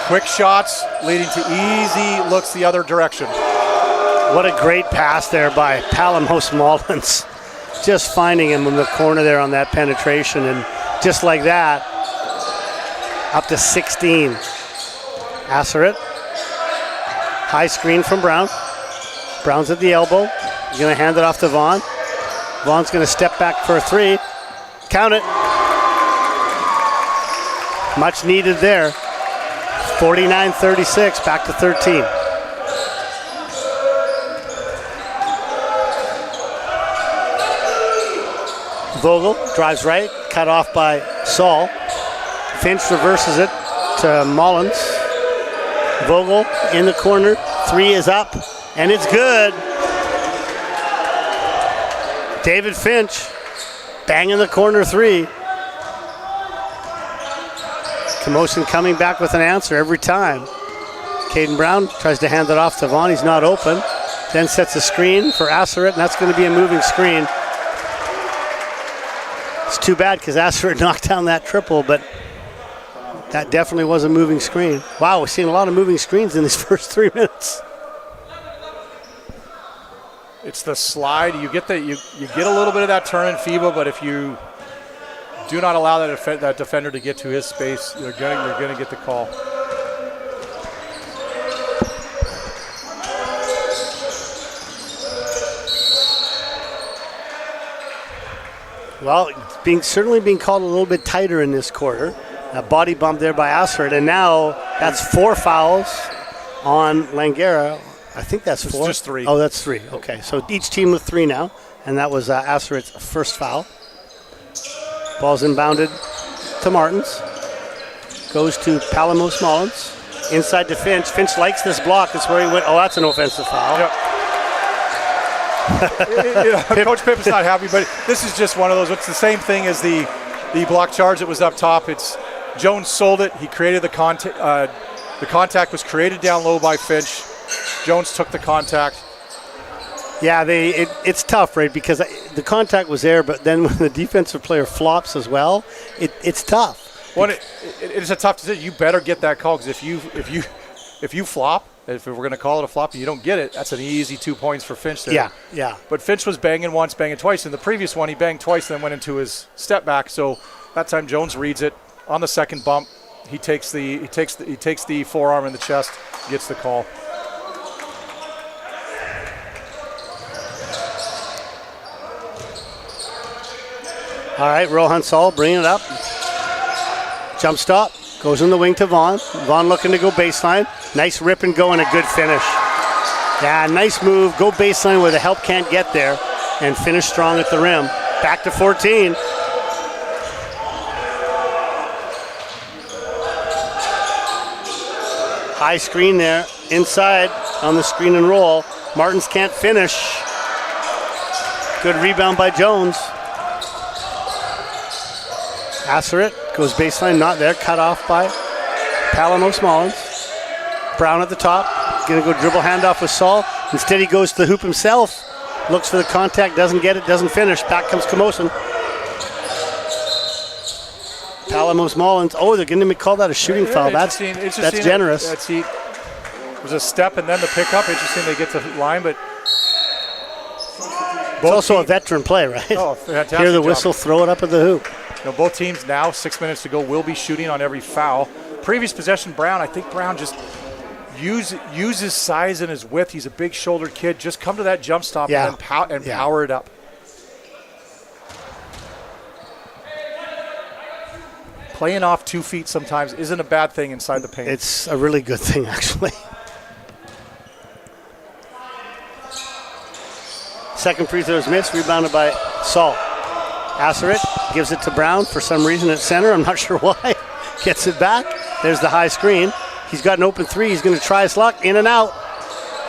Quick shots leading to easy looks the other direction. What a great pass there by Palamos Mullins. Just finding him in the corner there on that penetration, and just like that, up to 16. Assaret High screen from Brown. Brown's at the elbow. He's going to hand it off to Vaughn. Vaughn's going to step back for a three. Count it. Much needed there. 49-36, back to 13. Vogel drives right, cut off by Saul. Finch reverses it to Mullins. Vogel in the corner. Three is up, and it's good. David Finch banging the corner three. Camosun coming back with an answer every time. Caden Brown tries to hand it off to Vaughn. He's not open. Then sets a screen for Asseret, and that's going to be a moving screen. It's too bad because Asseret knocked down that triple, but that definitely was a moving screen. Wow, we're seeing a lot of moving screens in these first 3 minutes. It's the slide. You get a little bit of that turn in FIBA, but if you do not allow that defender to get to his space, you're going to get the call. Well, certainly being called a little bit tighter in this quarter. A body bump there by Asseret, and now that's 4 fouls on Langara. I think that's 4. It's just 3. Oh, that's 3. Okay, so each team with 3 now, and that was Asseret's first foul. Ball's inbounded to Martins. Goes to Palamos Mullins. Inside to Finch. Finch likes this block. That's where he went. Oh, that's an offensive foul. Yep. Coach Pip is not happy, but this is just one of those. It's the same thing as the block charge that was up top. It's Jones sold it. He created the contact. The contact was created down low by Finch. Jones took the contact. Yeah, it's tough, right? Because the contact was there, but then when the defensive player flops as well, it's tough. Well, it's a tough decision. You better get that call because if you flop, if we're going to call it a flop and you don't get it, that's an easy 2 points for Finch there. Yeah. But Finch was banging once, banging twice. In the previous one, he banged twice, then went into his step back. So that time Jones reads it on the second bump. He takes the forearm in the chest, gets the call. All right, Rohan Saul bringing it up. Jump stop, goes in the wing to Vaughn. Vaughn looking to go baseline. Nice rip and go and a good finish. Yeah, nice move. Go baseline where the help can't get there and finish strong at the rim. Back to 14. High screen there, inside on the screen and roll. Martins can't finish. Good rebound by Jones. Asseret goes baseline, not there, cut off by Palamos Mullins. Brown at the top, gonna go dribble handoff with Saul. Instead he goes to the hoop himself, looks for the contact, doesn't get it, doesn't finish. Back comes Camosun. Palamos Mullins, they're gonna call that a shooting foul. That's generous. It was a step and then the pickup. Interesting they get to the line, but it's also a veteran play, right? Oh, fantastic. Hear the whistle, throw it up at the hoop. Both teams now, 6 minutes to go, will be shooting on every foul. Previous possession, Brown, I think Brown just use his size and his width. He's a big shouldered kid. Just come to that jump stop and power it up. Playing off 2 feet sometimes isn't a bad thing inside the paint. It's a really good thing, actually. Second free throw is missed, rebounded by Saul. Asseret gives it to Brown for some reason at center. I'm not sure why. Gets it back. There's the high screen. He's got an open three. He's going to try his luck. In and out.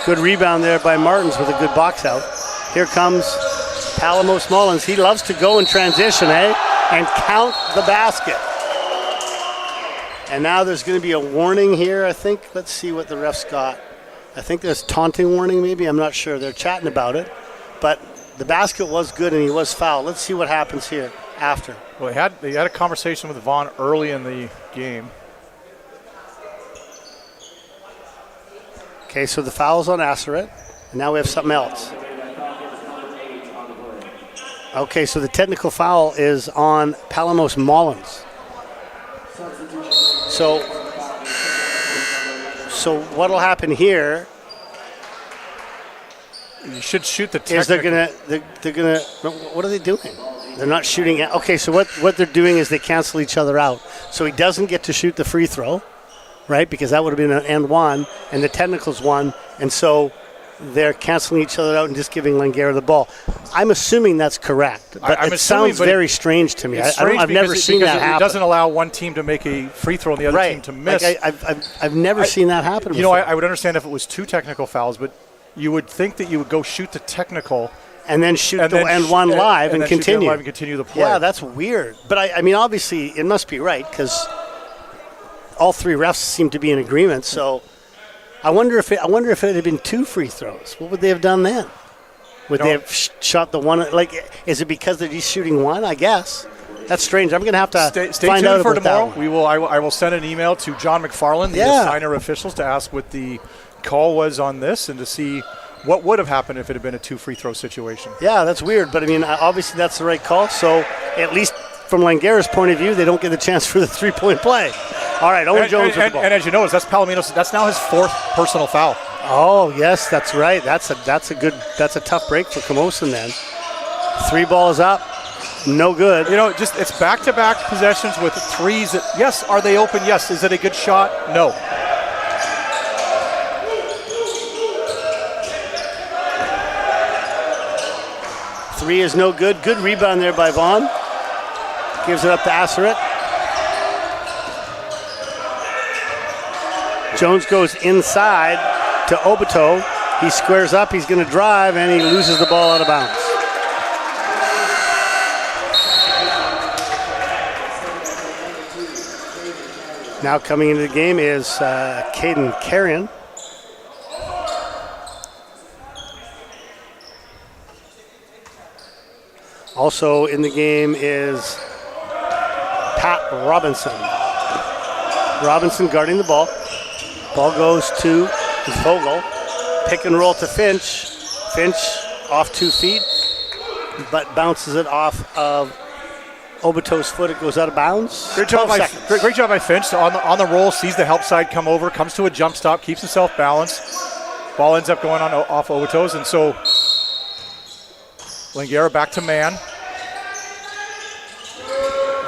Good rebound there by Martins with a good box out. Here comes Palamos Mullins. He loves to go in transition, and count the basket. And now there's going to be a warning here, I think. Let's see what the refs got. I think there's taunting warning maybe. I'm not sure. They're chatting about it. But the basket was good and he was fouled. Let's see what happens here after. Well, they had a conversation with Vaughn early in the game. Okay, so the foul's on Asseret, and now we have something else. Okay, so the technical foul is on Palamos Mullins. So what'll happen here You should shoot the technical. Is they're gonna what are they doing? They're not shooting at, okay, so what they're doing is they cancel each other out. So he doesn't get to shoot the free throw, right? Because that would have been an and one, and the technical's one, and so they're canceling each other out and just giving Langara the ball. I'm assuming that's correct, but it sounds very strange to me. I've never seen that happen. It doesn't allow one team to make a free throw and the other team to miss. Like I've never seen that happen before. I would understand if it was 2 technical fouls, but you would think that you would go shoot the technical and then shoot the and one live and continue. And continue the play. Yeah, that's weird. But I mean, obviously, it must be right because all 3 refs seem to be in agreement. So I wonder if it had been 2 free throws. What would they have done then? Would they have shot the one? Like, is it because they're just shooting one? I guess that's strange. I'm going to have to stay find tuned out for about tomorrow. That one. I will send an email to John McFarland, the assigner officials, to ask what the call was on this and to see what would have happened if it had been a 2 free throw situation. Yeah, that's weird. But I mean, obviously that's the right call. So at least from Langara's point of view, they don't get the chance for the 3-point play. All right, Owen Jones with the ball. And as you notice, that's Palomino's. That's now his 4th personal foul. Oh yes, that's right. That's a tough break for Camosun then. 3 balls up, no good. It's back-to-back possessions with 3s. Yes, are they open? Yes. Is it a good shot? No. Three is no good. Good rebound there by Vaughn. Gives it up to Asseret. Jones goes inside to Obato. He squares up. He's going to drive, and he loses the ball out of bounds. Now coming into the game is Caden Carrion. Also in the game is Pat Robinson. Robinson guarding the ball. Ball goes to Vogel. Pick and roll to Finch. Finch off 2 feet, but bounces it off of Obato's foot. It goes out of bounds. Great job by Finch. On the roll, sees the help side come over, comes to a jump stop, keeps himself balanced. Ball ends up going off Obato's, and so Langara back to man.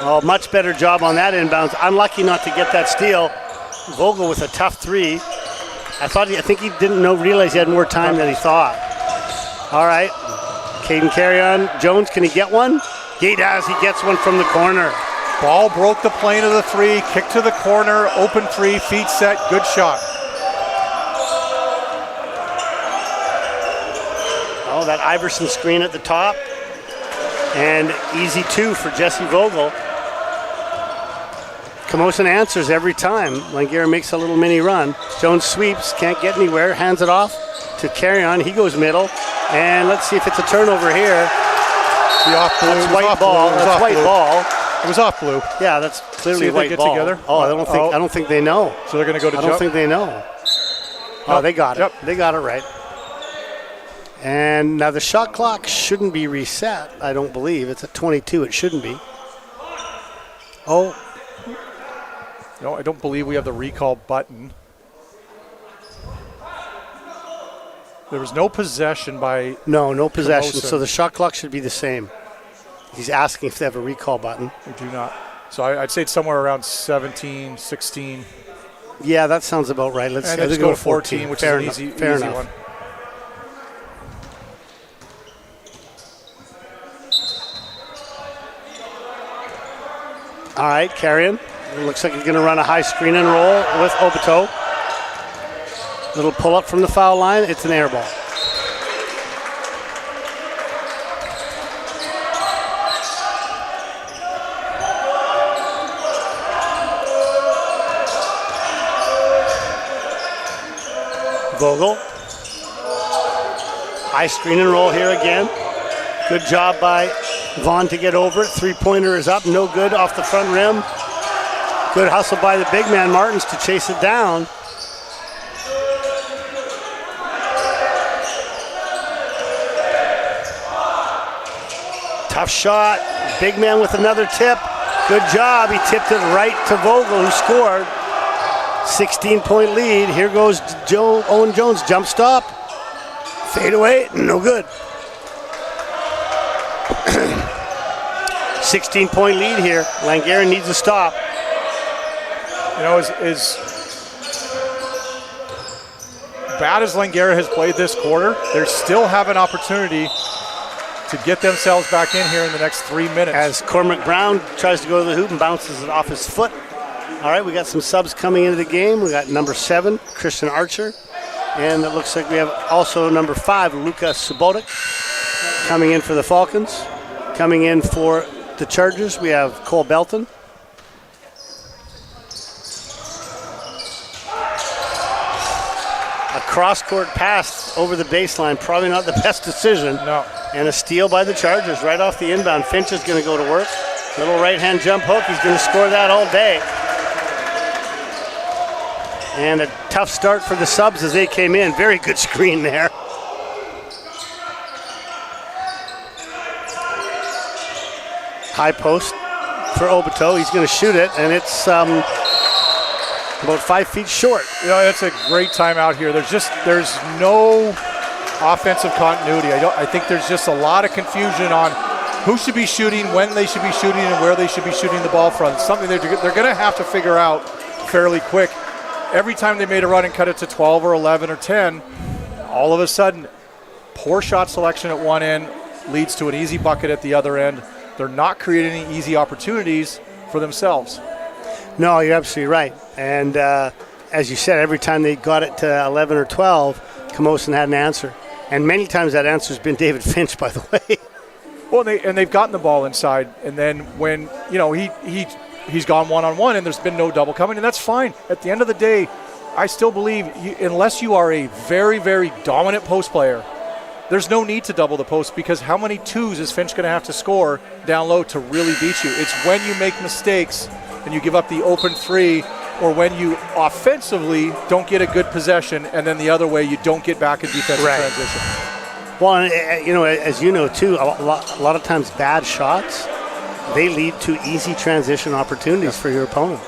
Oh, much better job on that inbounds. Unlucky not to get that steal. Vogel with a tough 3. I think he didn't realize he had more time than he thought. All right, Caden Carrion. Jones, can he get one? He does. He gets one from the corner. Ball broke the plane of the 3, kick to the corner, open 3, feet set, good shot. Oh, that Iverson screen at the top. And easy 2 for Jesse Vogel. Camosun answers every time. Langara makes a little mini run. Jones sweeps, can't get anywhere, hands it off to Carrion. He goes middle. And let's see if it's a turnover here. That's white ball. That's white ball. It was off blue. Yeah, that's clearly white ball. Together? Oh, I don't think they know. So they're going to go to jump? I don't think they know. Oh, they got it. Yep. They got it right. And now the shot clock shouldn't be reset, I don't believe. It's at 22. It shouldn't be. Oh. No, I don't believe we have the recall button. There was no possession by... No possession. Camosun. So the shot clock should be the same. He's asking if they have a recall button. We do not. So I'd say it's somewhere around 17, 16. Yeah, that sounds about right. Let's go to 14, which fair is an easy enough. one. All right, Carrion. It looks like he's going to run a high screen and roll with Obato. Little pull up from the foul line. It's an air ball. Vogel. High screen and roll here again. Good job by Vaughn to get over it. 3-pointer is up. No good off the front rim. Good hustle by the big man, Martins, to chase it down. Tough shot. Big man with another tip. Good job. He tipped it right to Vogel, who scored. 16-point lead. Here goes Owen Jones. Jump stop. Fade away, no good. 16-point lead here. Langara needs a stop. You know, as bad as Langara has played this quarter, they still have an opportunity to get themselves back in here in the next 3 minutes. As Cormac Brown tries to go to the hoop and bounces it off his foot. All right, we got some subs coming into the game. We got number 7, Christian Archer. And it looks like we have also number 5, Luka Subotic, coming in for the Falcons. Coming in for the Chargers, we have Cole Belton. A cross-court pass over the baseline, probably not the best decision. No. And a steal by the Chargers right off the inbound. Finch is going to go to work. Little right-hand jump hook. He's going to score that all day. And a tough start for the subs as they came in. Very good screen there. High post for Oboteau. He's going to shoot it, and it's about 5 feet short. You know, it's a great timeout here. There's no offensive continuity. I think there's just a lot of confusion on who should be shooting, when they should be shooting, and where they should be shooting the ball from. It's something they're going to have to figure out fairly quick. Every time they made a run and cut it to 12 or 11 or 10, all of a sudden, poor shot selection at one end leads to an easy bucket at the other end. They're not creating any easy opportunities for themselves. No, you're absolutely right. And as you said, every time they got it to 11 or 12, Camosun had an answer. And many times that answer has been David Finch, by the way. Well, they've gotten the ball inside, and then when, you know, he's gone one-on-one and there's been no double coming, and that's fine. At the end of the day, I still believe unless you are a very, very dominant post player, there's no need to double the post, because how many twos is Finch going to have to score down low to really beat you? It's when you make mistakes and you give up the open three, or when you offensively don't get a good possession, and then the other way you don't get back in defensive transition. Well, you know, as you know too, a lot of times bad shots, they lead to easy transition opportunities for your opponent.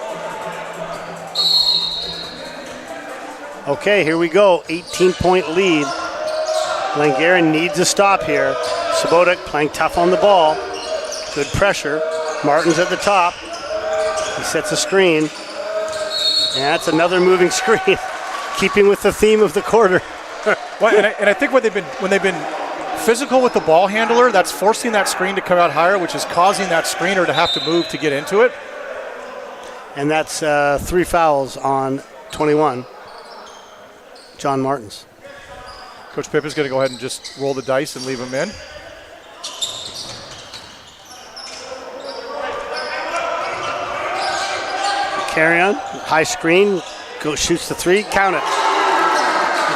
Okay, here we go. 18-point lead. Langara needs a stop here. Subotic playing tough on the ball. Good pressure. Martin's at the top. He sets a screen. And that's another moving screen, keeping with the theme of the quarter. Well, and I think when they've been physical with the ball handler, that's forcing that screen to come out higher, which is causing that screener to have to move to get into it. And that's 3 fouls on 21. John Martins. Coach Pip is going to go ahead and just roll the dice and leave him in. Carry on, high screen, shoots the 3, count it.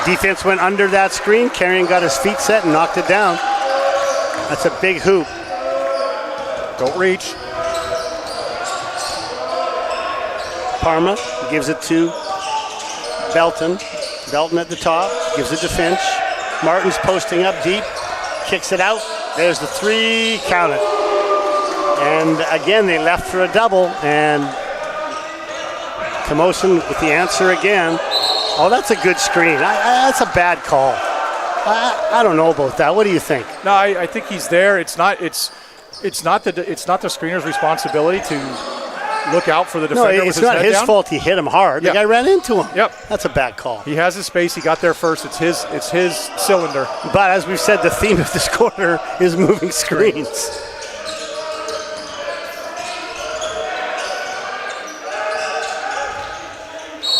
The defense went under that screen. Carrion got his feet set and knocked it down. That's a big hoop. Don't reach. Parma gives it to Belton. Belton at the top, gives it to Finch. Martin's posting up deep, kicks it out. There's the 3, count it. And again, they left for a double, and Camosun with the answer again. Oh, that's a good screen. That's a bad call. I don't know about that. What do you think? No, I think he's there. It's not the screener's responsibility to look out for the defender. No, it's not his fault. He hit him hard. Yep. The guy ran into him. Yep, that's a bad call. He has his space. He got there first. It's his cylinder. But as we've said, the theme of this quarter is moving screens.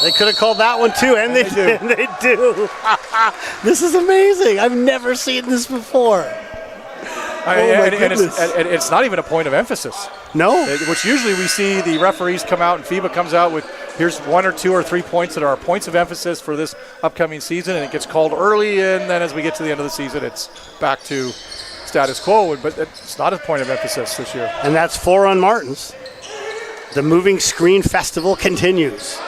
They could have called that one too, and they do. This is amazing. I've never seen this before. And it's not even a point of emphasis. No. Which usually we see the referees come out and FIBA comes out with, here's 1 or 2 or 3 points that are points of emphasis for this upcoming season, and it gets called early, and then as we get to the end of the season, it's back to status quo. But it's not a point of emphasis this year. And that's 4 on Martins. The moving screen festival continues.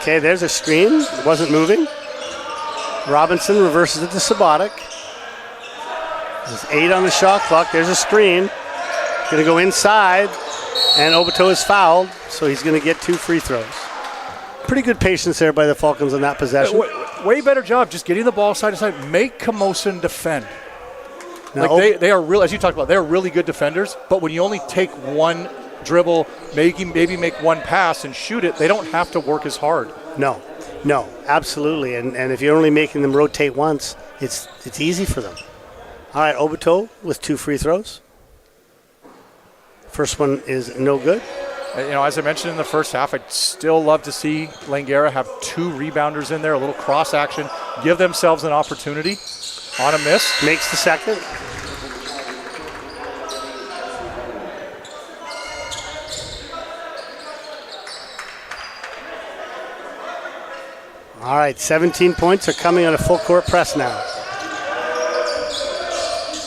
Okay, there's a screen. It wasn't moving. Robinson reverses it to Subotic. There's 8 on the shot clock. There's a screen. Going to go inside, and Oboteau is fouled, so he's going to get 2 free throws. Pretty good patience there by the Falcons on that possession. way better job just getting the ball side to side. Make Camosun defend. Now, Like they are real, as you talked about, they're really good defenders, but when you only take one dribble, maybe make one pass and shoot it, they don't have to work as hard. No, absolutely. And if you're only making them rotate once, it's easy for them. All right, Obito with 2 free throws. First one is no good. As I mentioned in the first half, I'd still love to see Langara have 2 rebounders in there, a little cross action, give themselves an opportunity on a miss. Makes the second. All right, 17 points are coming on a full court press now.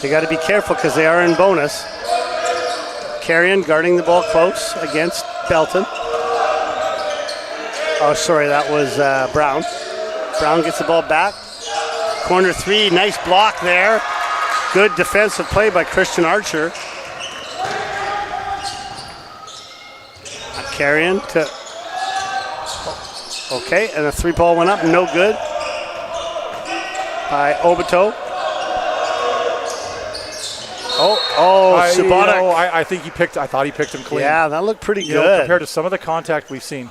They got to be careful because they are in bonus. Carrion guarding the ball close against Belton. Oh, sorry, that was Brown. Brown gets the ball back. Corner 3, nice block there. Good defensive play by Christian Archer. Carrion to... Okay, and the 3-ball went up, no good. By Obito. Subotic. I thought he picked him clean. Yeah, that looked pretty good. Compared to some of the contact we've seen.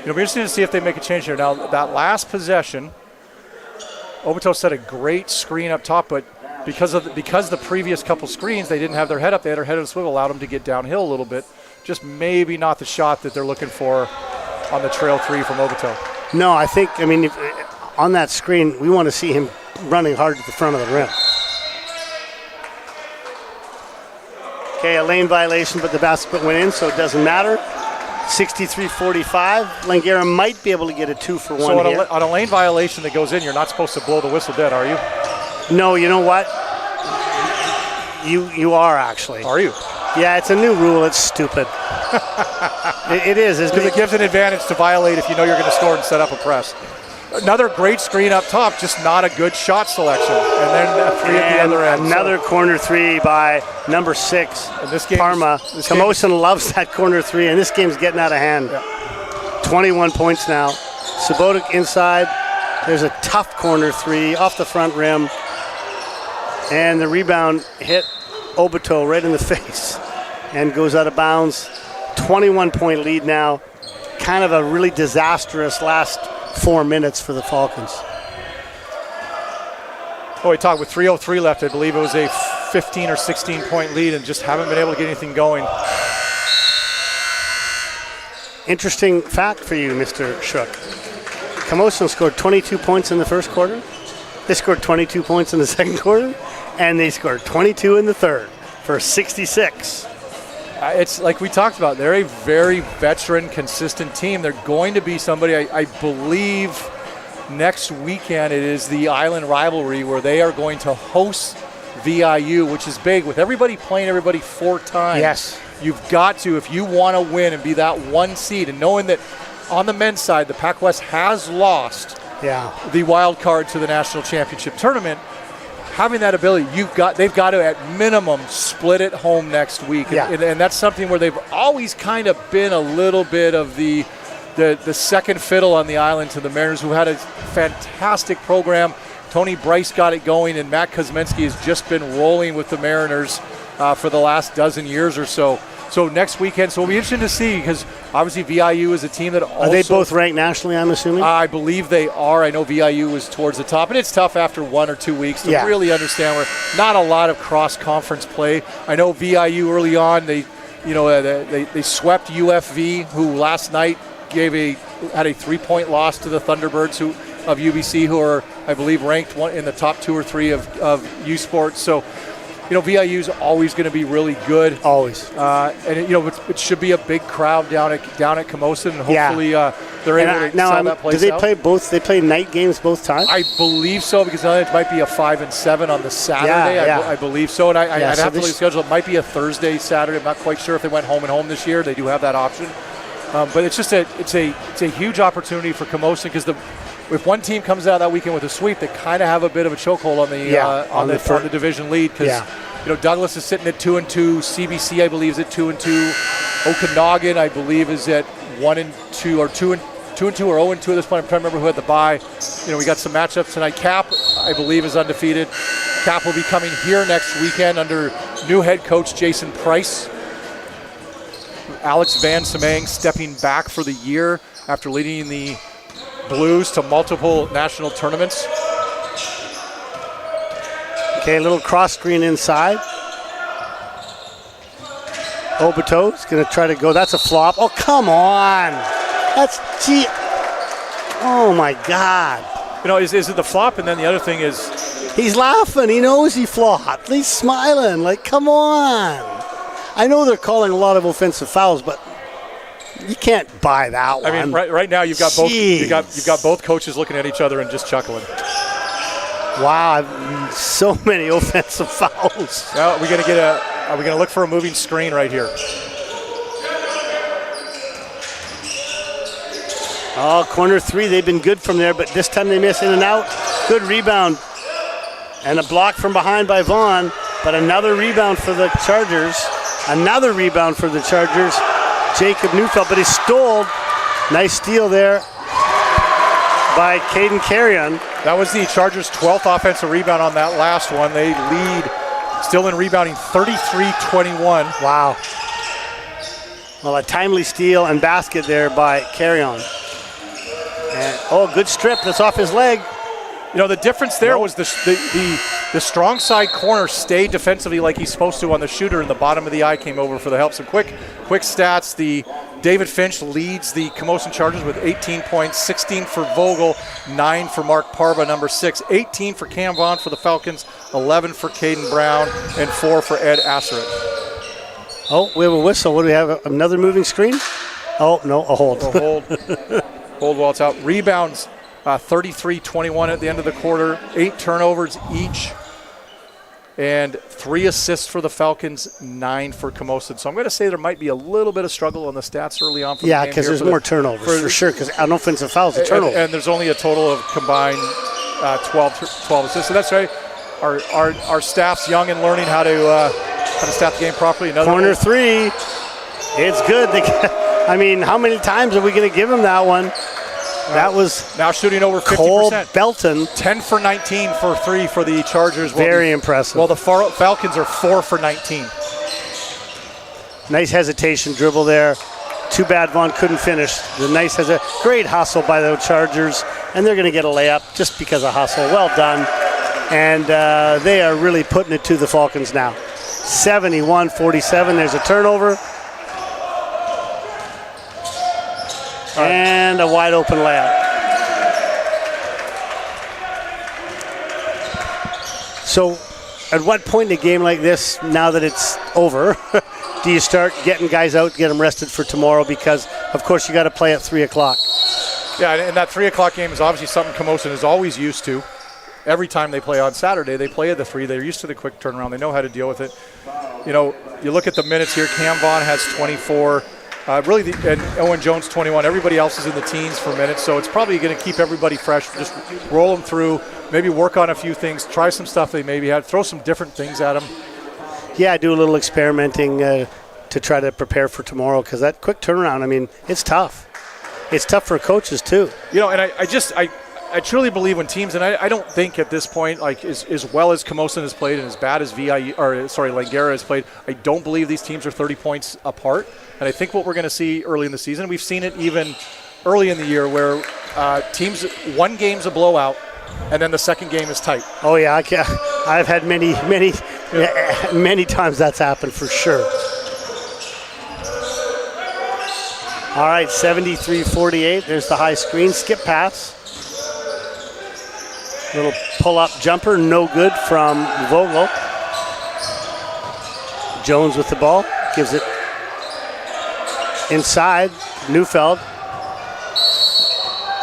It'll be interesting to see if they make a change here. Now, that last possession, Obito set a great screen up top, but because the previous couple screens, they didn't have their head up. They had their head on a swivel, allowed them to get downhill a little bit. Just maybe not the shot that they're looking for on the trail 3 from Obito. No, if, on that screen, we want to see him running hard to the front of the rim. Okay, a lane violation, but the basket went in, so it doesn't matter. 63-45. Langara might be able to get a 2-for-1 here. On a lane violation that goes in, you're not supposed to blow the whistle dead, are you? No, you know what? You are actually. Are you? Yeah, it's a new rule. It's stupid. It is. Because it gives an advantage to violate if you know you're going to score and set up a press. Another great screen up top, just not a good shot selection. And then 3 at the other end. Another corner 3 by number 6, Parma. Camosun loves that corner 3, and this game's getting out of hand. Yeah. 21 points now. Subotic inside. There's a tough corner 3 off the front rim. And the rebound hit Obito right in the face and goes out of bounds. 21-point lead now. Kind of a really disastrous last 4 minutes for the Falcons. We talked with 3:03 left. I believe it was a 15 or 16-point lead and just haven't been able to get anything going. Interesting fact for you, Mr. Shook. Camosun scored 22 points in the first quarter. They scored 22 points in the second quarter, and they scored 22 in the third for 66. It's like we talked about. They're a very veteran, consistent team. They're going to be somebody, I believe, next weekend it is the Island Rivalry where they are going to host VIU, which is big. With everybody playing everybody 4 times, yes, you've got to, if you want to win and be that 1 seed, and knowing that on the men's side, the PACWEST has lost the wild card to the national championship tournament. Having that ability, they've got to, at minimum, split it home next week. Yeah. And that's something where they've always kind of been a little bit of the second fiddle on the island to the Mariners, who had a fantastic program. Tony Bryce got it going, and Matt Kuzminski has just been rolling with the Mariners for the last dozen years or so. So next weekend, so it'll be interesting to see, because obviously VIU is a team that also... Are they both ranked nationally, I'm assuming? I believe they are. I know VIU is towards the top, and it's tough after 1 or 2 weeks to really understand where not a lot of cross-conference play. I know VIU early on, they swept UFV, who last night had a 3-point loss to the Thunderbirds of UBC, who are, I believe, ranked in the top 2 or 3 of U Sports. So, VIU is always going to be really good. Always. And it should be a big crowd down at Camosun, and hopefully they're able to sell that place out. Do they play both? They play night games both times? I believe so, because it might be a 5 and 7 on the Saturday. I believe so. And I'd have to look at the schedule. It might be a Thursday, Saturday. I'm not quite sure if they went home and home this year. They do have that option. But it's just it's a huge opportunity for Camosun, because if one team comes out that weekend with a sweep, they kind of have a bit of a chokehold on the division lead, because Douglas is sitting at 2-2. CBC, I believe, is at 2-2. Okanagan, I believe, is at 1-2 or 2 2-2 or 0-2 at this point. I'm trying to remember who had the bye. We got some matchups tonight. Cap, I believe, is undefeated. Cap will be coming here next weekend under new head coach Jason Price. Alex Van Semang stepping back for the year after leading the Blues to multiple national tournaments. Okay, a little cross screen inside. Obato's going to try to go. That's a flop. Oh, come on. Gee. Oh, my God. Is it the flop? And then the other thing is... He's laughing. He knows he flopped. He's smiling. Like, come on. I know they're calling a lot of offensive fouls, but you can't buy that one. I mean, right now you've got both. You've got both coaches looking at each other and just chuckling. Wow, so many offensive fouls. Now are we gonna look for a moving screen right here? Oh, corner 3, they've been good from there, but this time they miss in and out. Good rebound. And a block from behind by Vaughn, but another rebound for the Chargers. Jacob Neufeld, but he stole. Nice steal there by Caden Carrion. That was the Chargers' 12th offensive rebound on that last one. They lead, still in rebounding, 33-21. Wow. Well, a timely steal and basket there by Carrion. And, good strip. That's off his leg. The difference there was the strong side corner stayed defensively like he's supposed to on the shooter, and the bottom of the eye came over for the help. Some quick stats. The David Finch leads the Camosun Chargers with 18 points, 16 for Vogel, 9 for Mark Parba, number 6, 18 for Cam Vaughn for the Falcons, 11 for Caden Brown, and 4 for Ed Asseret. Oh, we have a whistle. What do we have? Another moving screen? Oh, no, a hold. A hold. Hold while it's out. Rebounds, 33-21 at the end of the quarter, 8 turnovers each, and 3 assists for the Falcons, 9 for Camosun. So I'm going to say there might be a little bit of struggle on the stats early on. Yeah, because there's more turnovers for sure, because an offensive foul is a turnover. And there's only a total of combined 12 assists. So that's right. Our staff's young and learning how to stat the game properly. Another corner 3. It's good. How many times are we going to give him that one? That was now shooting over 50%. Cole Belton. 10 for 19 for 3 for the Chargers. Very impressive. Well, the Falcons are 4 for 19. Nice hesitation dribble there. Too bad Vaughn couldn't finish. Has a great hustle by the Chargers, and they're going to get a layup just because of hustle. Well done. And they are really putting it to the Falcons now. 71-47. There's a turnover. And a wide open layup. So at what point in a game like this, now that it's over, do you start getting guys out, get them rested for tomorrow? Because, of course, you got to play at 3 o'clock. Yeah, and that 3 o'clock game is obviously something Camosun is always used to. Every time they play on Saturday, they play at the 3. They're used to the quick turnaround. They know how to deal with it. You look at the minutes here. Cam Vaughn has 24. And Owen Jones 21. Everybody else is in the teens for minutes, so it's probably going to keep everybody fresh. Just roll them through, maybe work on a few things, try some stuff they maybe had, throw some different things at them. Yeah, do a little experimenting to try to prepare for tomorrow, because that quick turnaround, it's tough. It's tough for coaches too. And I truly believe when teams, and I don't think at this point, like as well as Camosun has played and as bad as Langara has played, I don't believe these teams are 30 points apart. And I think what we're going to see early in the season, we've seen it even early in the year where teams, one game's a blowout and then the second game is tight. Oh yeah, I've had many times that's happened for sure. All right, 73-48. There's the high screen, skip pass. Little pull-up jumper, no good from Vogel. Jones with the ball, gives it inside, Neufeld.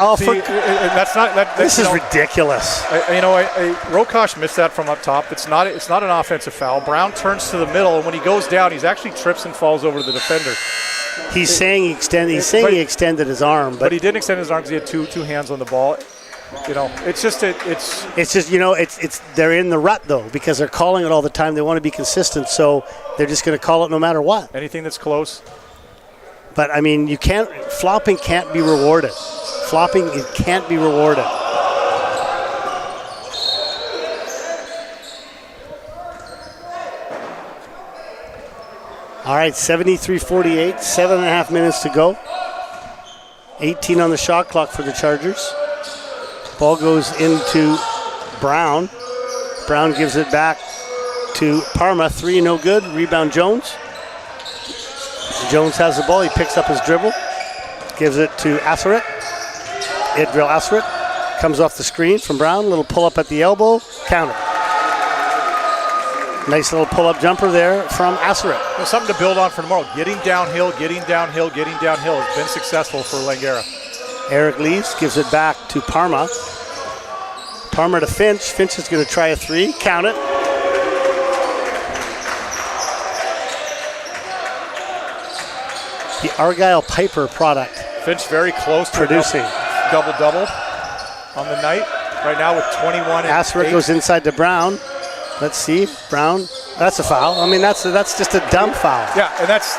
Oh, this is ridiculous. Rokosh missed that from up top. It's not an offensive foul. Brown turns to the middle, and when he goes down, he's actually trips and falls over the defender. He's saying he extended his arm, but he didn't extend his arm because he had two hands on the ball. They're in the rut though, because they're calling it all the time. They want to be consistent, so they're just going to call it no matter what. Anything that's close. But flopping can't be rewarded. Flopping, it can't be rewarded. All right, 73-48, 7.5 minutes to go. 18 on the shot clock for the Chargers. Ball goes into Brown. Brown gives it back to Parma. 3, no good. Rebound Jones. Jones has the ball. He picks up his dribble. Gives it to Asseret. Idril Asseret comes off the screen from Brown. Little pull-up at the elbow. Counter. Nice little pull-up jumper there from Asseret. Well, something to build on for tomorrow. Getting downhill has been successful for Langara. Eric Lees gives it back to Parma. Parma to Finch. Finch is going to try a 3. Count it. The Argyle Piper product. Finch very close to producing. Double-double on the night. Right now with 21 and Asseret 8. goes inside to Brown. Let's see. Brown. That's a foul. I mean, that's just a dumb foul. Yeah, and that's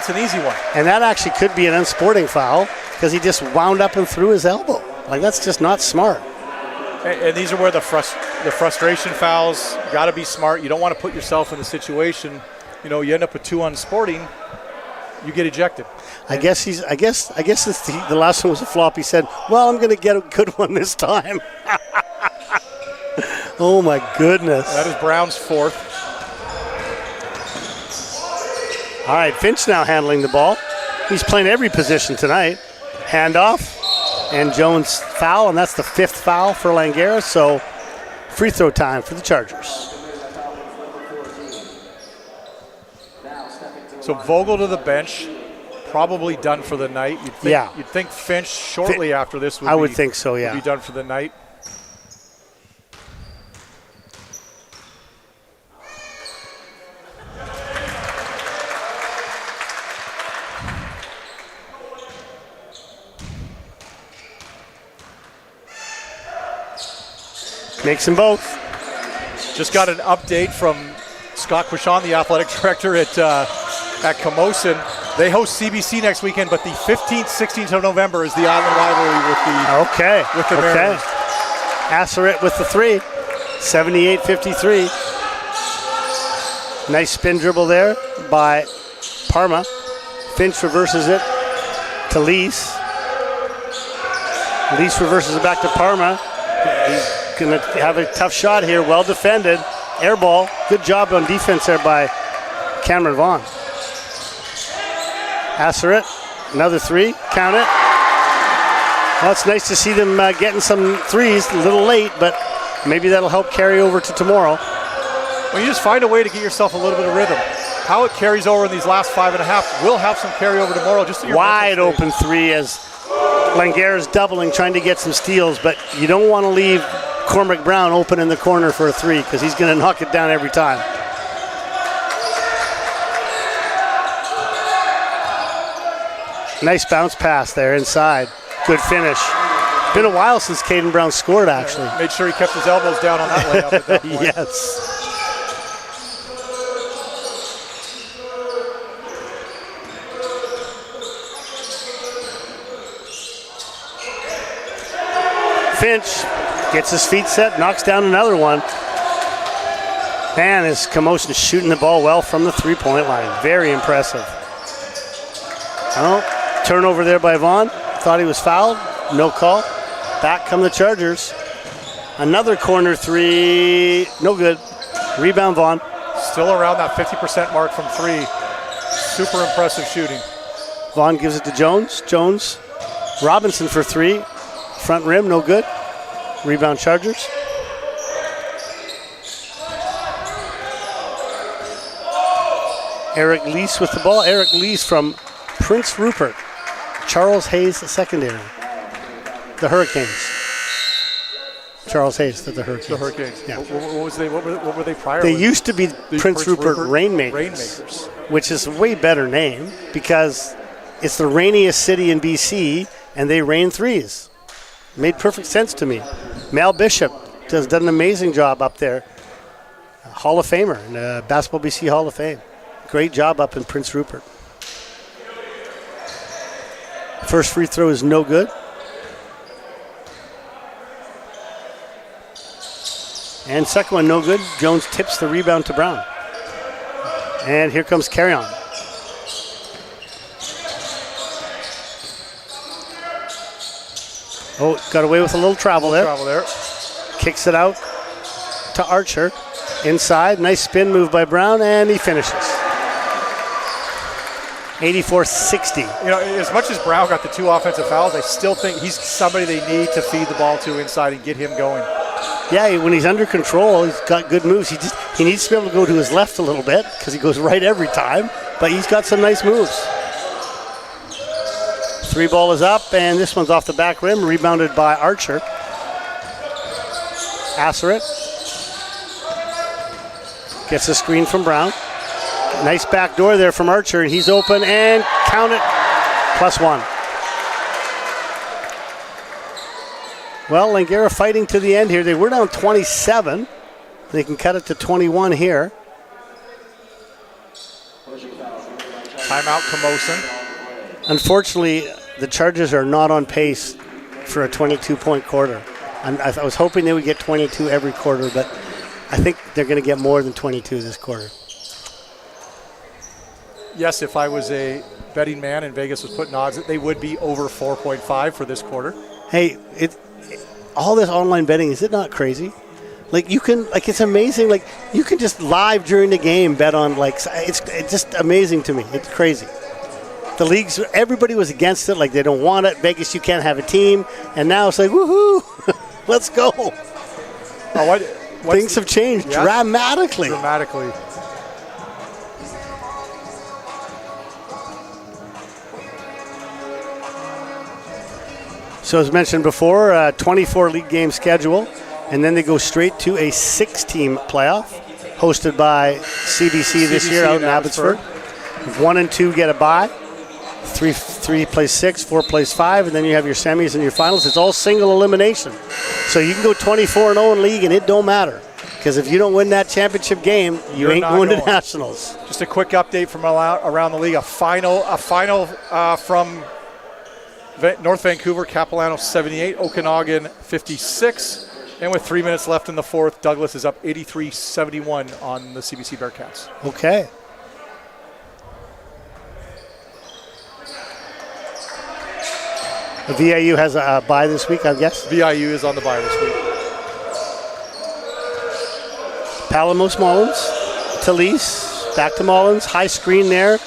an easy one. And that actually could be an unsporting foul because he just wound up and threw his elbow. Like, that's just not smart. And these are where the frustration fouls. You got to be smart. You don't want to put yourself in a situation. You know, you end up with 2 unsporting. You get ejected. I guess the last one was a flop. He said, "Well, I'm going to get a good one this time." Oh my goodness. That is Brown's 4th. All right, Finch now handling the ball. He's playing every position tonight. Handoff, and Jones foul, and that's the 5th foul for Langara, so free throw time for the Chargers. So Vogel to the bench, probably done for the night. You'd think Finch shortly after this would think so, yeah. Would be done for the night. Makes them both. Just got an update from Scott Quishon, the athletic director at Camosun. They host CBC next weekend, but the 15th, 16th of November is the island rivalry with the Mariners. Asseret with the 3. 78-53. Nice spin dribble there by Parma. Finch reverses it to Lees. Lees reverses it back to Parma. He's going to have a tough shot here. Well defended. Air ball. Good job on defense there by Cameron Vaughn. Asseret, another 3. Count it. Well, it's nice to see them getting some 3s. A little late, but maybe that'll help carry over to tomorrow. Well, you just find a way to get yourself a little bit of rhythm. How it carries over in these last 5.5 will have some carryover tomorrow. Just at your wide open 3 as Langara's doubling, trying to get some steals, but you don't want to leave Cormac Brown open in the corner for a 3 because he's going to knock it down every time. Nice bounce pass there inside. Good finish. Been a while since Caden Brown scored, actually. Made sure he kept his elbows down on that layup at that point. Yes. Finch gets his feet set, knocks down another one. Man, is Camosun shooting the ball well from the 3-point line. Very impressive. Oh, turnover there by Vaughn. Thought he was fouled. No call. Back come the Chargers. Another corner 3. No good. Rebound Vaughn. Still around that 50% mark from 3. Super impressive shooting. Vaughn gives it to Jones. Jones. Robinson for 3. Front rim, no good. Rebound Chargers. Eric Lees with the ball. Eric Lees from Prince Rupert. Charles Hayes secondary. The Hurricanes. Charles Hayes, the Hurricanes. The Hurricanes. Yeah. What were they prior? They used to be Prince Rupert Rainmakers, which is a way better name because it's the rainiest city in BC and they rain 3s. Made perfect sense to me. Mal Bishop has done an amazing job up there. Hall of Famer in the Basketball BC Hall of Fame. Great job up in Prince Rupert. First free throw is no good. And second one, no good. Jones tips the rebound to Brown. And here comes Carrion. Oh, got away with a little travel there. Kicks it out to Archer. Inside, nice spin move by Brown, and he finishes. 84-60. You know, as much as Brown got the 2 offensive fouls, I still think he's somebody they need to feed the ball to inside and get him going. Yeah, when he's under control, he's got good moves. He needs to be able to go to his left a little bit because he goes right every time, but he's got some nice moves. 3 ball is up, and this one's off the back rim, rebounded by Archer. Asseret gets a screen from Brown. Nice back door there from Archer, and he's open, and count it, +1. Well, Langara fighting to the end here. They were down 27. They can cut it to 21 here. Timeout, Camosun. Unfortunately, the Chargers are not on pace for a 22-point quarter. I was hoping they would get 22 every quarter, but I think they're going to get more than 22 this quarter. Yes, if I was a betting man and Vegas was putting odds that they would be over 4.5 for this quarter. Hey, all this online betting, is it not crazy? Like you can, like it's amazing. Like you can just live during the game bet on it's just amazing to me. It's crazy. The leagues, everybody was against it. Like they don't want it. Vegas, you can't have a team, and now it's like woohoo, let's go. Things have changed dramatically. So as mentioned before, 24 league game schedule, and then they go straight to a 6-team playoff hosted by CBC this year out in Abbotsford. 1 and 2 get a bye. 3 plays 6, 4 plays 5, and then you have your semis and your finals. It's all single elimination. So you can go 24-0 in league, and it don't matter. Because if you don't win that championship game, you ain't going to nationals. Just a quick update from around the league. A final from North Vancouver, Capilano 78, Okanagan 56. And with 3 minutes left in the fourth, Douglas is up 83-71 on the CBC Bearcats. Okay. The VIU has a bye this week, I guess? VIU is on the bye this week. Palamos Mullins, Talise, back to Mullins. High screen there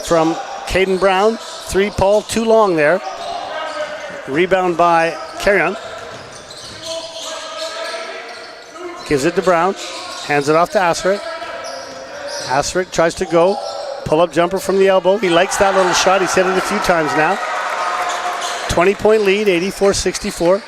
from Caden Brown. 3 Paul, too long there. Rebound by Carrion. Gives it to Brown. Hands it off to Asseret. Asseret tries to go. Pull-up jumper from the elbow. He likes that little shot. He's hit it a few times now. 20-point lead, 84-64.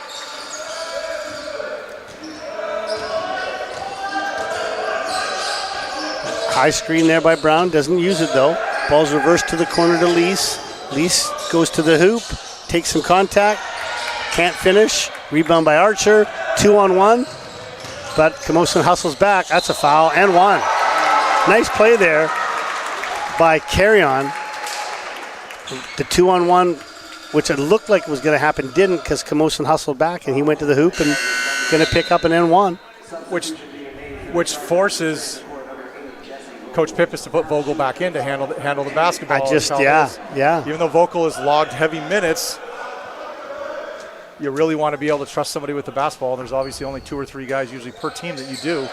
High screen there by Brown. Doesn't use it, though. Ball's reversed to the corner to Lease. Lease goes to the hoop. Takes some contact. Can't finish. Rebound by Archer. 2-on-1. But Camosun hustles back. That's a foul and 1. Nice play there by Carrion. The 2-on-1, which it looked like was going to happen, didn't, because Camosun hustled back and he went to the hoop and going to pick up an N1. Which forces Coach Pippas to put Vogel back in to handle the basketball. Even though Vogel has logged heavy minutes, you really want to be able to trust somebody with the basketball. There's obviously only 2 or 3 guys usually per team that you do.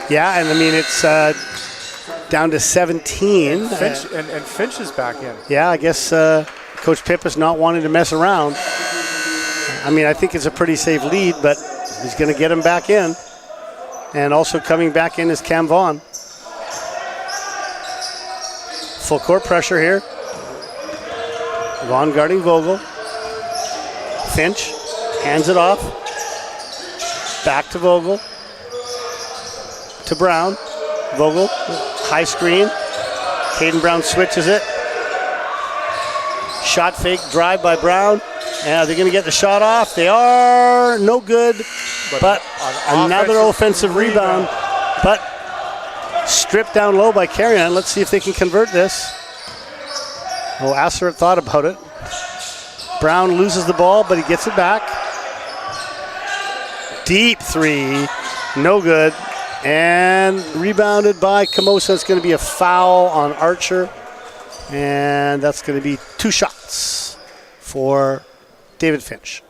Yeah, and I mean, it's down to 17. And Finch is back in. Yeah, I guess Coach Pippas not wanting to mess around. I mean, I think it's a pretty safe lead, but he's going to get him back in. And also coming back in is Cam Vaughn. Full court pressure here. Vaughn guarding Vogel. Finch hands it off. Back to Vogel. To Brown. Vogel, high screen. Caden Brown switches it. Shot fake, drive by Brown. And are they going to get the shot off? They are. No good. But another offensive rebound. But stripped down low by Carrion. Let's see if they can convert this. Oh, Asseret thought about it. Brown loses the ball, but he gets it back. Deep three. No good. And rebounded by Camosun. It's going to be a foul on Archer. And that's going to be 2 shots for David Finch.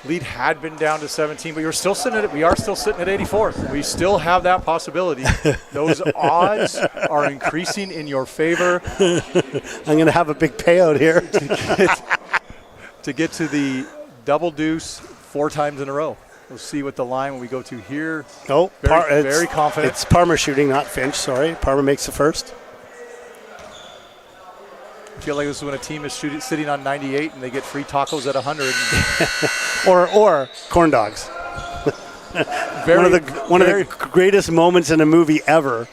Lead had been down to 17, but we are still sitting at 84. We still have that possibility. Those odds are increasing in your favor. I'm going to have a big payout here. to get to the double deuce 4 times in a row. We'll see what the line when we go to here. Oh, very confident. It's Parma shooting, not Finch. Sorry. Parma makes the first. I feel like this is when a team is sitting on 98 and they get free tacos at 100. or corn dogs. One of the greatest moments in a movie ever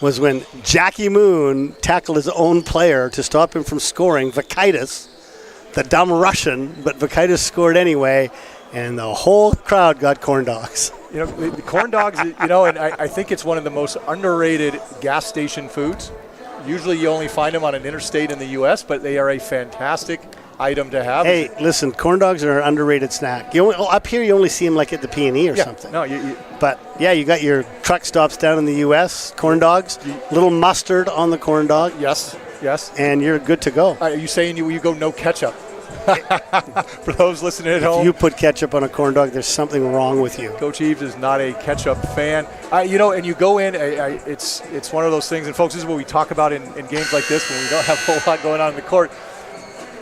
was when Jackie Moon tackled his own player to stop him from scoring, Vakaitis, the dumb Russian, but Vakaitis scored anyway, and the whole crowd got corn dogs. You know, the corn dogs, you know, and I think it's one of the most underrated gas station foods. Usually you only find them on an interstate in the U.S., but they are a fantastic item to have. Hey, listen, corn dogs are an underrated snack. Up here you only see them like at the P&E or something. No, but, yeah, you got your truck stops down in the U.S., corn dogs, little mustard on the corn dog. Yes. And you're good to go. Are you saying you go no ketchup? For those listening at home, if you put ketchup on a corn dog, there's something wrong with you. Coach Eves is not a ketchup fan. You know, and you go in, it's one of those things, and folks, this is what we talk about in games like this when we don't have a whole lot going on in the court.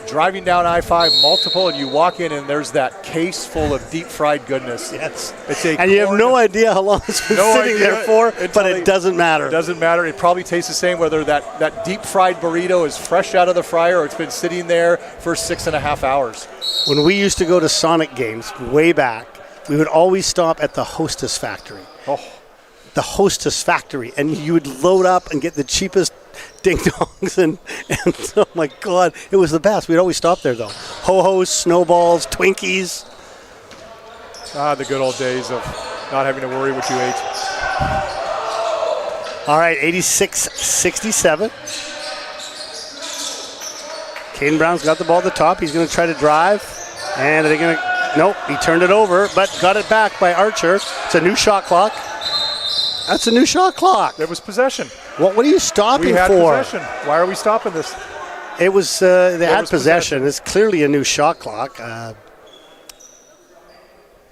Driving down I-5 multiple, and you walk in, and there's that case full of deep-fried goodness. Yes. And you have no idea how long it's been sitting there for, but it doesn't matter. It doesn't matter. It probably tastes the same whether that deep-fried burrito is fresh out of the fryer or it's been sitting there for 6.5 hours. When we used to go to Sonic games way back, we would always stop at the Hostess Factory. Oh. The Hostess Factory. And you would load up and get the cheapest ding-dongs, and oh my God, it was the best. We'd always stop there, though. Ho-hos, snowballs, Twinkies. The good old days of not having to worry what you ate. All right, 86-67. Caden Brown's got the ball at the top. He's going to try to drive, and are they going to? Nope, he turned it over, but got it back by Archer. It's a new shot clock. That's a new shot clock. There was possession. What are you stopping for? We had possession. Why are we stopping this? It was they had possession. It's clearly a new shot clock.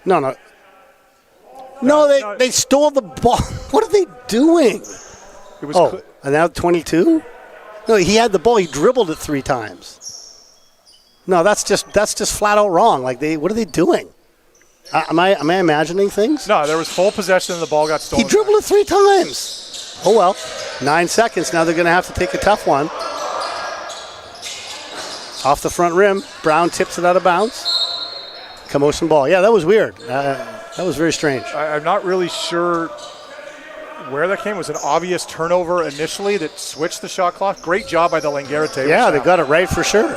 No, they stole the ball. What are they doing? It was and now 22? No, he had the ball. He dribbled it 3 times. No, that's just flat out wrong. Like what are they doing? Am I imagining things? No, there was full possession and the ball got stolen. He dribbled it 3 times. Oh, well. 9 seconds. Now they're going to have to take a tough one. Off the front rim. Brown tips it out of bounds. Camosun ball. Yeah, that was weird. That was very strange. I'm not really sure where that came. It was an obvious turnover initially that switched the shot clock. Great job by the Langara table. Yeah, they got it right for sure.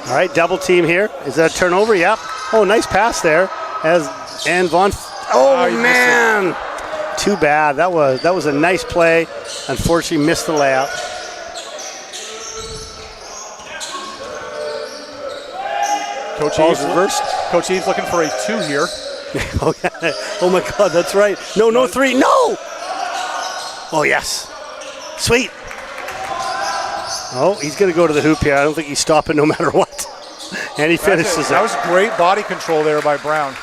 All right, double team here. Is that a turnover? Yep. Oh, nice pass there. And Vaughn. Oh, man. Too bad. That was a nice play. Unfortunately, missed the layup. Coach Eves looking for a 2 here. Oh, my God, that's right. No 3. No! Oh, yes. Sweet. Oh, he's going to go to the hoop here. I don't think he's stopping no matter what. And he finishes it. That was great body control there by Brown.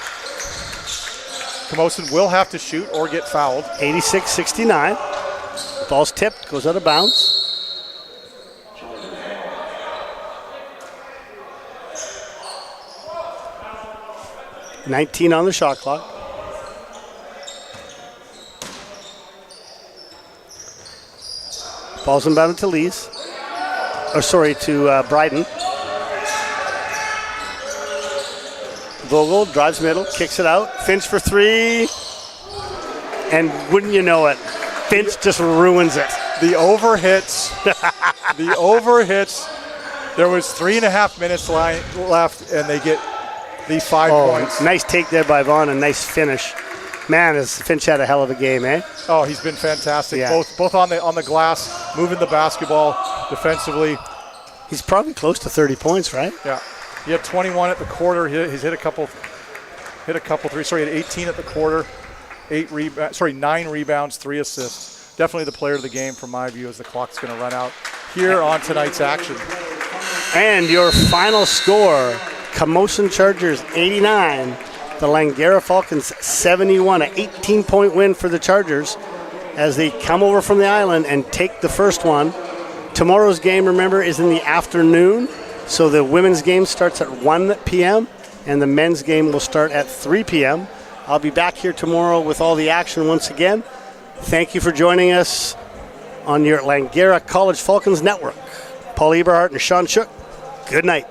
Camosun will have to shoot or get fouled. 86-69. Ball's tipped, goes out of bounds. $19 on the shot clock. Ball's inbounded to Lees. To Bryden. Vogel drives middle, kicks it out. Finch for 3. And wouldn't you know it, Finch just ruins it. The overhits. The overhits. There was 3.5 minutes left, and they get these 5 points. Nice take there by Vaughn, and nice finish. Man, has Finch had a hell of a game, eh? Oh, he's been fantastic. Yeah. Both on the glass, moving the basketball defensively. He's probably close to 30 points, right? Yeah. He had 21 at the quarter. He's hit a couple hit a couple threes. Sorry, he had 18 at the quarter, 9 rebounds, 3 assists. Definitely the player of the game from my view, as the clock's going to run out here on tonight's action. And your final score, Camosun Chargers 89, the Langara Falcons 71, an 18-point win for the Chargers as they come over from the island and take the first one. Tomorrow's game, remember, is in the afternoon, so the women's game starts at 1 p.m. and the men's game will start at 3 p.m. I'll be back here tomorrow with all the action once again. Thank you for joining us on your Langara College Falcons Network. Paul Eberhardt and Sean Shook, good night.